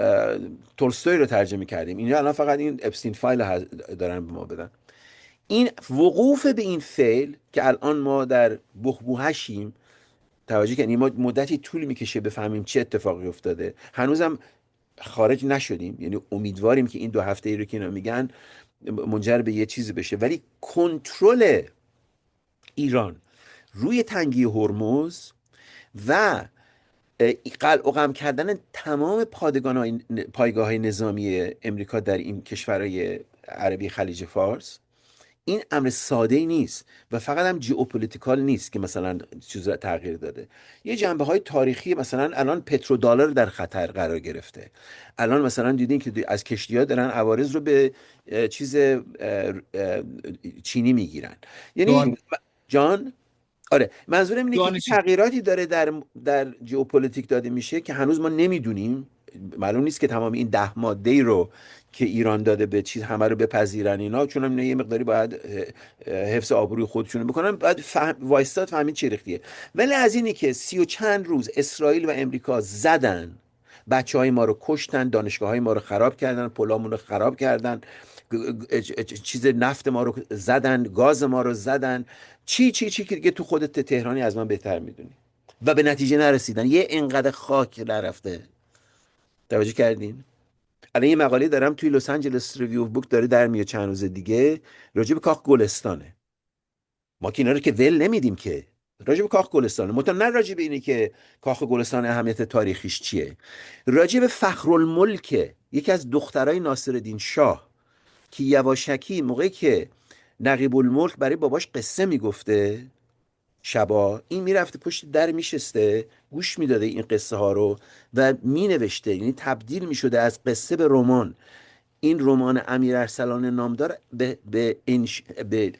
تولستوی رو ترجمه کردیم. اینا الان فقط این اپستین فایل دارن به ما بدن. این وقوف به این فعل که الان ما در بحبوحشیم، توجه کنیم ما مدتی طول میکشه بفهمیم چه اتفاقی افتاده، هنوزم خارج نشدیم. یعنی امیدواریم که این 2 هفته ای رو که اینا میگن منجر به یه چیزی بشه، ولی کنترل ایران روی تنگی هرمز و قلع و قم کردن تمام پایگاه های نظامی امریکا در این کشورهای عربی خلیج فارس، این امر ساده ای نیست و فقط هم جیوپولیتیکال نیست که مثلا چیز تغییر داده. یه جنبه های تاریخی، مثلا الان پترودلار در خطر قرار گرفته. الان مثلا دیدین که از کشتی ها دارن عوارض رو به چیز چینی میگیرن. یعنی جوان جان، آره منظورم اینه که جوان یه چی؟ تغییراتی داره در ژئوپلیتیک داده میشه که هنوز ما نمیدونیم. معلوم نیست که تمام این 10 ماده ای رو که ایران داده به چیز همه رو بپذیرن اینا، چون هم اینا یه مقداری باید حفظ آبروی خودشون بکنن، باید وایستاد فهمید چه ریختیه. ولی از اینی که 30 و چند روز اسرائیل و امریکا زدن، بچه های ما رو کشتن، دانشگاه های ما رو خراب کردن، پلامون رو خراب کردن، چیز نفت ما رو زدن، گاز ما رو زدن، چی که دیگه تو خودت تهرانی از من بهتر میدونی، و به نتیجه نرسیدن، یه انقدر خاک نرفته. توجه کردین؟ الان یه مقاله دارم توی لس آنجلس ریویو بوک داره در میاد چند روز دیگه، راجع به کاخ گلستانه. ما که اینا رو که ول نمیدیم که، راجع به کاخ گلستانه، مطمئن نه راجع به اینی که کاخ گلستان اهمیت تاریخیش چیه، راجع به فخرالملک، یکی از دخترای ناصرالدین شاه، که یواشکی موقعی که نقیب الملک برای باباش قصه میگفته شبا، این میرفته پشت در میشسته گوش میداده این قصه ها رو و مینوشته، یعنی تبدیل میشده از قصه به رمان. این رمان امیر ارسلان نامدار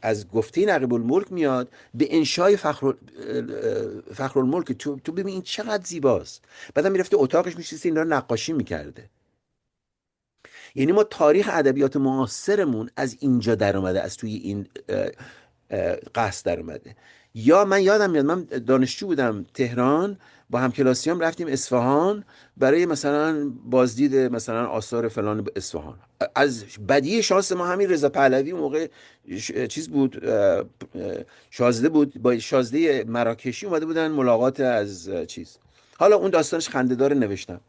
از گفته نقیب الملک میاد به انشای فخر الملک. تو ببین این چقدر زیباست. بعدم میرفته اتاقش میشسته اینا رو نقاشی میکرده. یعنی ما تاریخ ادبیات معاصرمون از اینجا در اومده، از توی این قصد در اومده. یا من یادم میاد من دانشجو بودم تهران، با همکلاسیام رفتیم اصفهان برای مثلا بازدید مثلا آثار فلان اصفهان. از بدیه شانس ما همین رضا پهلوی اون موقع چیز بود، شازده بود، با شازده مراکشی اومده بودن ملاقات از چیز. حالا اون داستانش خنده‌دار نوشتم.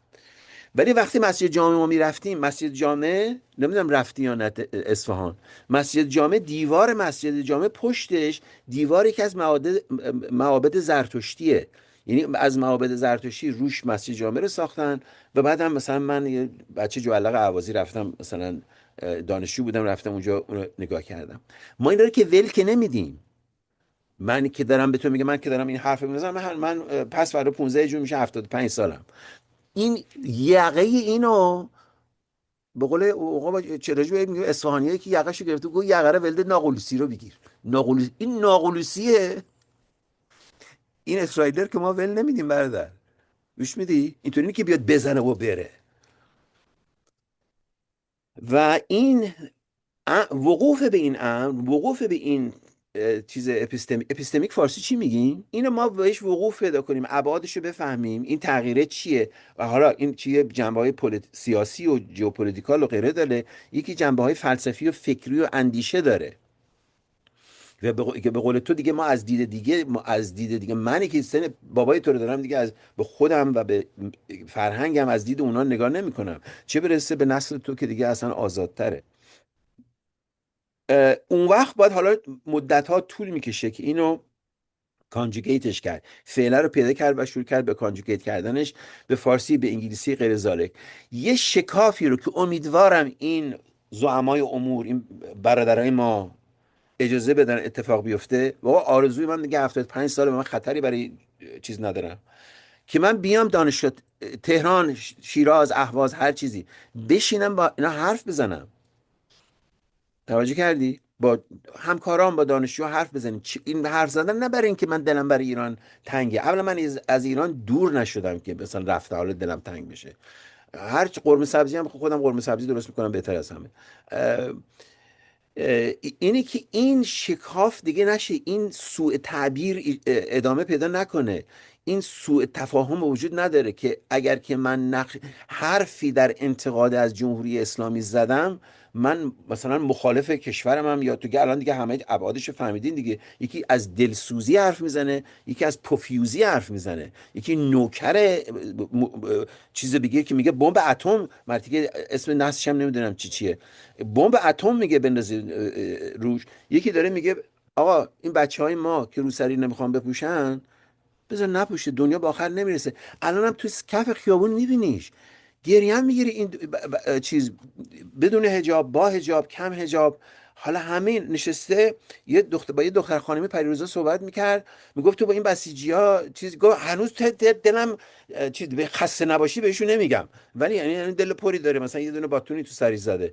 ولی وقتی مسجد جامع ما میرفتیم، مسجد جامع نمیدونم رفتی یا نه اصفهان، مسجد جامع، دیوار مسجد جامع پشتش دیواری که از معابد زرتشتیه. یعنی از معابد زرتشتی روش مسجد جامع رو ساختن. و بعدم مثلا من یه بچه جوالق اهوازی رفتم، مثلا دانشجو بودم رفتم اونجا اونو نگاه کردم. ما این رو که ول که نمیدیم. من که دارم به تو میگم، من که دارم این حرف میزنم، من پس فردا 15 جون میشه 75 سالم. این یقه اینو به قول آقا چراجو میگه اصفهانیایی که یقهشو گرفته، گفت یقه رو ولده ناقلوسی رو بگیر. ناقلوسی، این ناقلوسیه. این اسرائیلر که ما ول نمیدیم برادر. گوش میدی؟ اینطوری که بیاد بزنه و بره. و این وقوف به این امر، وقوف به این چیز اپیستمیک فارسی چی میگیم؟ اینو ما بهش وقوف پیدا کنیم، ابعادش رو بفهمیم، این تغییره چیه. و حالا این چیه؟ جنبه های سیاسی و ژئوپلیتیکال و غیره داره، یکی جنبه های فلسفی و فکری و اندیشه داره. و که به قول تو دیگه ما از دید دیگه، منی که سن بابای تو رو دارم دیگه، از به خودم و به فرهنگم از دید اونا نگاه نمیکنم، چه برسه به نسل تو که دیگه اصلا آزادتره. اون وقت باید، حالا مدت ها طول میکشه که اینو کانجوگیتش کرد، فعله رو پیدا کرد و شروع کرد به کانجوگیت کردنش به فارسی، به انگلیسی، غیر ذالک. یه شکافی رو که امیدوارم این زعمای امور، این برادرای ما اجازه بدن اتفاق بیفته. و آرزوی من دیگه 75 سال، من خطری برای چیز ندارم که من بیام دانشگاه تهران، شیراز، اهواز، هر چیزی، بشینم با اینا حرف بزنم. توجه کردی؟ با همکاران، با دانشجو حرف بزنیم. این حرف زدن نه برای اینکه من دلم برای ایران تنگه. اولا من از ایران دور نشدم که مثلا رفته حالا دلم تنگ بشه. هر چه قرمه سبزی هم خودم قرمه سبزی درست میکنم بهتر از همه. اینه که این شکاف دیگه نشه، این سوء تعبیر ادامه پیدا نکنه، این سوء تفاهم وجود نداره که اگر که من حرفی در انتقاد از جمهوری اسلامی زدم، من مثلا مخالف کشورم یا تو الان دیگه همه ابعادش فهمیدین دیگه. یکی از دلسوزی حرف میزنه، یکی از پوفیوزی حرف میزنه، یکی نوکر چیز بگه که میگه بمب اتم، مرتیکه اسم نسلش هم نمیدونم چیه، بمب اتم میگه بندازید روش. یکی داره میگه آقا این بچهای ما که روسری نمیخوان بپوشن، بذار نپوشه، دنیا به آخر نمیرسه. الانم تو کف خیابون میبینیش، گریه هم میگیری این چیز بدون حجاب، با حجاب، کم حجاب. حالا همین نشسته یه دختر با یه دختر خانمی پریروزا صحبت میکرد، میگفت تو با این بسیجی ها چیز، گفت هنوز دلم چیز خسته نباشی بهشون نمیگم، ولی یعنی دل پری داره، مثلا یه دونه باتونی تو سری زده.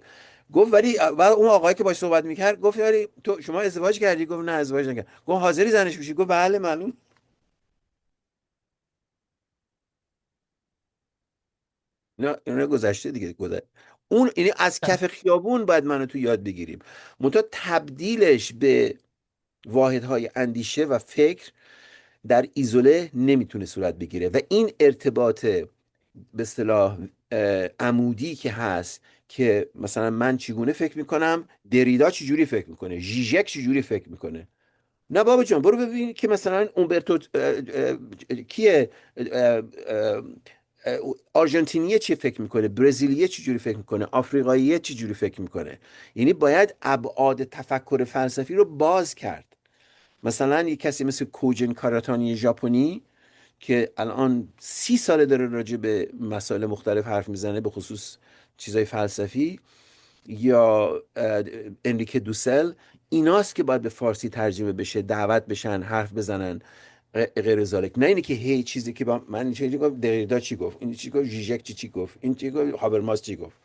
گفت ولی بعد اون آقایی که باش صحبت میکرد گفت ولی تو شما ازدواج کردی؟ گفت نه ازدواج نکردم. گفت حاضری زنش بشی؟ گفت بله معلوم. نه اینا گذشته دیگه، اون یعنی از بله. کف خیابون باید منو تو یاد بگیریم. منتها تبدیلش به واحدهای اندیشه و فکر در ایزوله نمیتونه صورت بگیره. و این ارتباط به اصطلاح عمودی که هست، که مثلا من چگونه فکر میکنم، دریدا چجوری فکر میکنه، ژیژک چجوری فکر میکنه. نه بابا جان، برو ببین که مثلا اومبرتو کیه، آرژانتینیه چی فکر میکنه، برزیلیه چی جوری فکر میکنه، آفریقاییه چی جوری فکر میکنه. یعنی باید ابعاد تفکر فلسفی رو باز کرد. مثلا یک کسی مثل کوجن کاراتانی ژاپنی که الان 30 ساله داره راجع به مسائل مختلف حرف میزنه، به خصوص چیزای فلسفی، یا انریکه دوسل، ایناست که باید به فارسی ترجمه بشه، دعوت بشن، حرف بزنن، غیر ذالک. نه اینه که هی چیزی که با من چیزی گفت، دریدا چی گفت، این چی گفت، ژیژک چی گفت، این چی گفت، هابرماس چی گفت.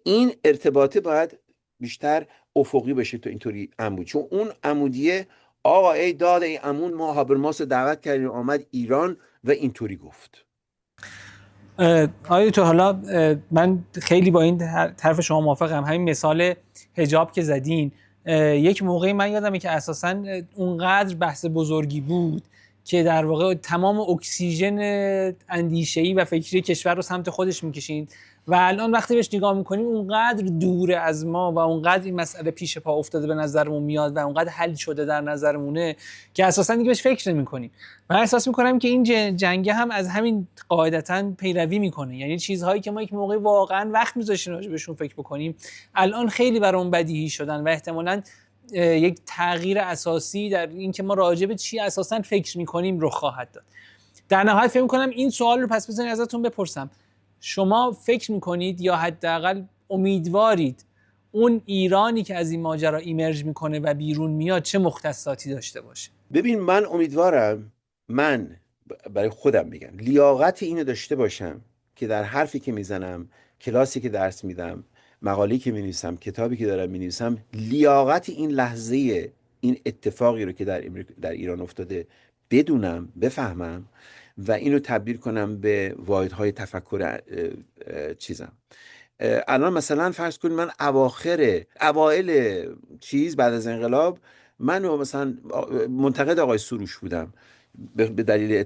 این ارتباطه باید بیشتر افقی بشه تو اینطوری عمود. چون اون عمودیه آقا ای داد ای امون، ما هابرماس رو دعوت کردیم آمد ایران و اینطوری گفت. آیا تو حالا من خیلی با این طرف شما موافقم. همین مثال حجاب که زدین، یک موقعی من یادمه که اساساً اونقدر بحث بزرگی بود که در واقع تمام اکسیژن اندیشه‌ای و فکری کشور رو سمت خودش میکشید و الان وقتی بهش نگاه میکنیم اونقدر دوره از ما و اونقدر این مسئله پیش پا افتاده به نظرمون میاد و اونقدر حل شده در نظرمونه که اساساً دیگه بهش فکر نمی‌کنیم. من احساس میکنم که این جنگه هم از همین قاعدتاً پیروی میکنه. یعنی چیزهایی که ما یک موقع واقعاً وقت میذاشتیم راجع بهشون فکر بکنیم، الان خیلی برام بدیهی شدن و احتمالاً یک تغییر اساسی در این که ما راجع به چی اساساً فکر میکنیم رخ خواهد داد. در نهایت فکر میکنم این سوال رو پس بزنید ازتون بپرسم، شما فکر میکنید یا حداقل امیدوارید اون ایرانی که از این ماجرا ایمرج میکنه و بیرون میاد چه مختصاتی داشته باشه؟ ببین من امیدوارم، من برای خودم میگم، لیاقت اینو داشته باشم که در حرفی که میزنم، کلاسی که درس میدم، مقاله‌ای که می‌نویسم، کتابی که دارم می‌نویسم، لیاقت این لحظه، این اتفاقی رو که در ایران افتاده بدونم، بفهمم و اینو تبدیل کنم به واحدهای تفکر چیزم. الان مثلا فرض کنید من اوائل چیز بعد از انقلاب، من مثلا منتقد آقای سروش بودم به دلیل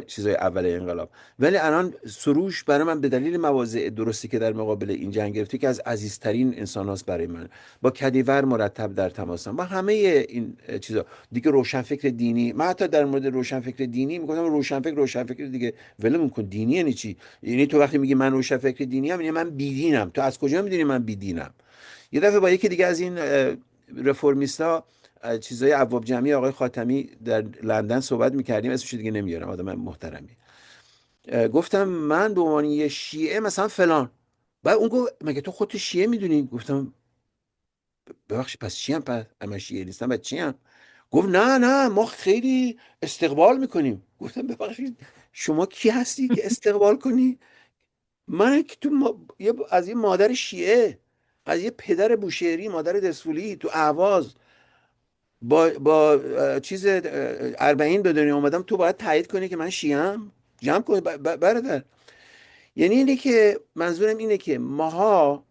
چیزای اول انقلاب، ولی الان سروش برای من به دلیل مواضع درستی که در مقابل این جنگ گرفته که از عزیزترین انسان هاست برای من. با کدیور مرتب در تماسم، با همه این چیزا دیگه. روشنفکر دینی، من حتی در مورد روشنفکر دینی میگم روشنفکر دیگه ولمون کن. دینی یعنی چی؟ یعنی تو وقتی میگی من روشنفکر دینی ام، یعنی من بیدینم. تو از کجا میدونی من بیدینم؟ یه دفعه با یکی دیگه از این رفرمیستا چیزای ابواب جمعی آقای خاتمی در لندن صحبت میکردیم، اسمش دیگه نمیارم، آدم محترمی. گفتم من به عنوان یه شیعه مثلا فلان. بعد اون گفت مگه تو خودت شیعه میدونی؟ گفتم ببخشید پس چی ام؟ پس من شیعه نیستم بعد چی ام؟ گفت نه نه ما خیلی استقبال میکنیم. گفتم ببخشید شما کی هستی که استقبال کنی؟ من که از یه مادر شیعه، از یه پدر بوشهری، مادر دسفولی تو اهواز با چیز 40 به دنیا اومدم، تو باید تایید کنی که من شیعه‌ام؟ جمع کن برادر. یعنی اینه که منظورم اینه که ماها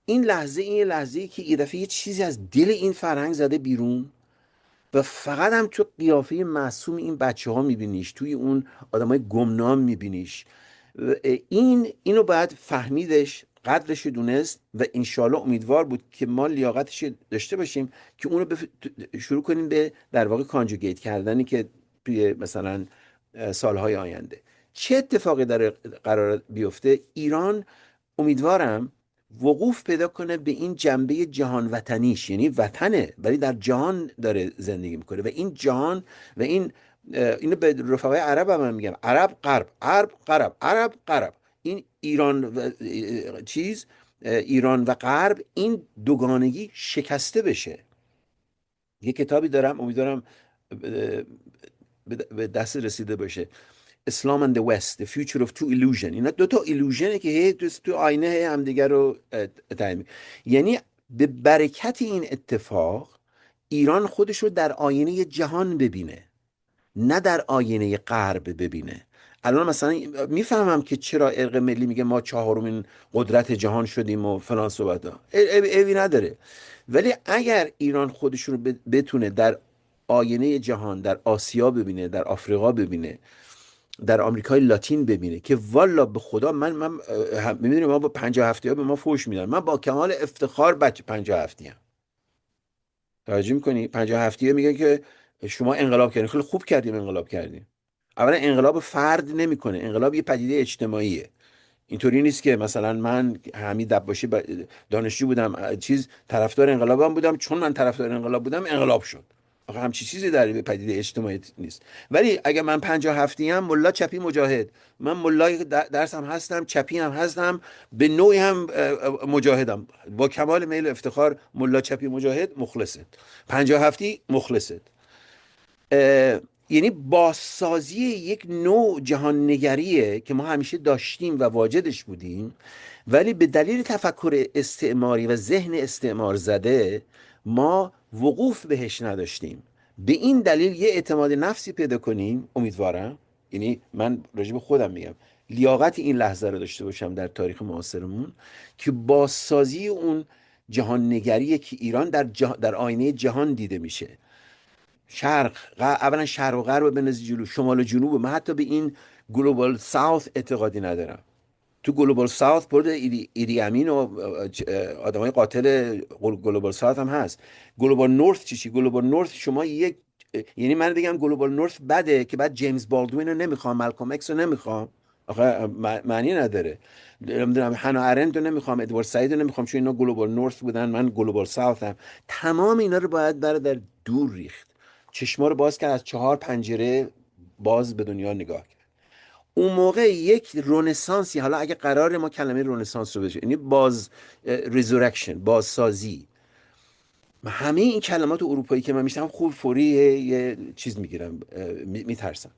این لحظه، این لحظه ای که یه دفعه یه چیزی از دل این فرهنگ زده بیرون و فقط هم تو قیافه معصوم این بچه ها میبینیش، توی اون آدم های گمنام میبینیش. اینو باید فهمیدش، قدرش دونست و انشالله امیدوار بود که ما لیاقتش داشته باشیم که اونو شروع کنیم به در واقع کانجوگیت کردنی که توی مثلا سالهای آینده چه اتفاقی در قرار بیفته. ایران امیدوارم وقوف پیدا کنه به این جنبه جهان وطنیش، یعنی وطنه ولی در جهان داره زندگی میکنه و این جهان و اینو به رفقای عرب هم میگم، عرب غرب، عرب غرب، عرب غرب. این ایران و ایران و غرب، این دوگانگی شکسته بشه. یه کتابی دارم امیدوارم به دست رسیده باشه، اسلام and the West The Future of Two Illusion. اینا دو تا ایلوژنه که هی تو آینه همدیگر رو تعیین. یعنی به برکت این اتفاق ایران خودش رو در آینه جهان ببینه، نه در آینه غرب ببینه. الان مثلا میفهمم که چرا ارق ملی میگه ما 4مین قدرت جهان شدیم و فلان صحبت ها، ایوی نداره. ولی اگر ایران خودش رو بتونه در آینه جهان، در آسیا ببینه، در آفریقا ببینه، در آمریکای لاتین ببینه که والا به خدا من میدونی ما با 57 ها به ما فوش میدن، من با کمال افتخار بچه 57 ام. توجه میکنی 57 ها میگن که شما انقلاب کردین. خیلی خوب کردیم انقلاب کردیم. اولا انقلاب فرد نمیکنه، انقلاب یه پدیده اجتماعیه. اینطوری نیست که مثلا من حمید دباشی دانشجو بودم طرفدار انقلابم بودم، چون من طرفدار انقلاب بودم انقلاب شد. آخه همچی چیزی در پدیده اجتماعی نیست. ولی اگر من 57 ام، ملا چپی مجاهد، من ملای درس هم هستم، چپی هم هستم، به نوعی هم مجاهدم، با کمال میل و افتخار ملا چپی مجاهد مخلصت، 57 مخلصت. یعنی بازسازی یک نوع جهان نگریه که ما همیشه داشتیم و واجدش بودیم، ولی به دلیل تفکر استعماری و ذهن استعمار زده ما وقوف بهش نداشتیم. به این دلیل یه اعتماد نفسی پیدا کنیم، امیدوارم. یعنی من راجع به خودم میگم لیاقت این لحظه رو داشته باشم در تاریخ معاصرمون که بازسازی اون جهان نگریه که ایران در آینه جهان دیده میشه. اولا شرق و غرب بنز جلو، شمال و جنوب. من حتی به این گلوبال ساوث اعتقادی ندارم. تو گلوبال ساوث برده ایدی امین و آدمای قاتل گلوبال ساوث هم هست. گلوبال نورث چی؟ گلوبال نورث شما یعنی من بگم گلوبال نورث بده که بعد جیمز بالدوین رو نمیخوام، مالکوم اکس رو نمیخوام، آخه معنی نداره. نمیدونم هانا آرنت رو نمیخوام، ادوارد سعید رو نمیخوام، چون اینا گلوبال نورث بودن، من گلوبال ساوث هم. تمام اینا رو باید در دور ریخت، چشما رو باز کرد، از 4 پنجره باز به دنیا نگاه کرد. اون موقع یک رنسانسی، حالا اگه قرار ما کلمه رنسانس رو بشه، یعنی ریزورکشن، بازسازی. همه این کلمات اروپایی که من میشنم خوب فوری یه چیز میگیرم، میترسم.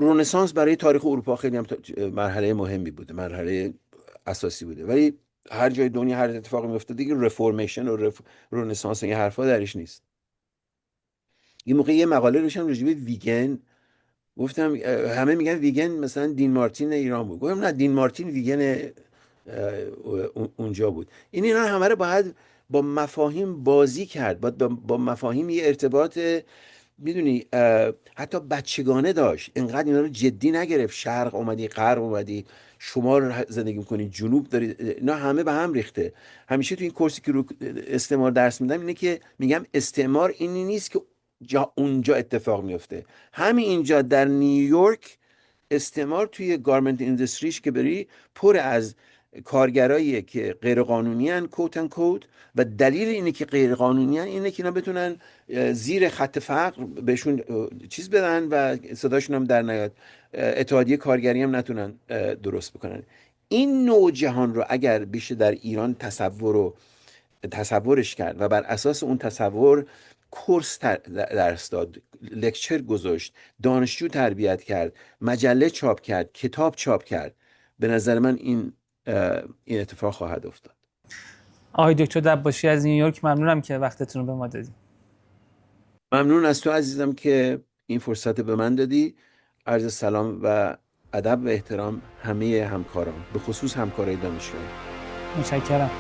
رنسانس برای تاریخ اروپا خیلی هم مرحله مهمی بوده، مرحله اساسی بوده، ولی هر جای دنیا هر اتفاقی میفته دیگه رفورمیشن و رنسانس این حرفا درش نیست. یه موقع یه مقاله روشم راجع به ویگن گفتم، همه میگن ویگن مثلا دین مارتین ایران بود. گفتم نه، دین مارتین ویگن اونجا بود. اینا همه رو باید با مفاهیم بازی کرد، باید با مفاهیم یه ارتباط میدونی حتی بچگانه داشت. اینقدر اینا رو جدی نگرفت، شرق اومدی غرب اومدی، شمال زندگی میکنی جنوب داری، اینا همه به هم ریخته. همیشه تو این کورسی که رو استعمار درس میدم اینه که میگم استعمار اینی نیست که اونجا اتفاق میفته. همین اینجا در نیویورک استعمار توی گارمنت اندستریش که بری پر از کارگرایی که غیر قانونی ان کوتن کوت و دلیل اینه که غیر قانونی ان اینه که اینا بتونن زیر خط فقر بهشون چیز بدن و صداشون هم در نیاد، اتحادیه کارگری هم نتونن درست بکنن. این نوع جهان رو اگر بشه در ایران تصورش کرد و بر اساس اون تصور کورس درس داد، لکچر گذاشت، دانشجو تربیت کرد، مجله چاپ کرد، کتاب چاپ کرد، به نظر من این اتفاق خواهد افتاد. آقای دکتر دباشی از نیویورک، ممنونم که وقتتون رو به ما دادید. ممنون از تو عزیزم که این فرصت به من دادی. عرض سلام و ادب و احترام همه همکاران، به خصوص همکارای دانشگاهی. متشکرم.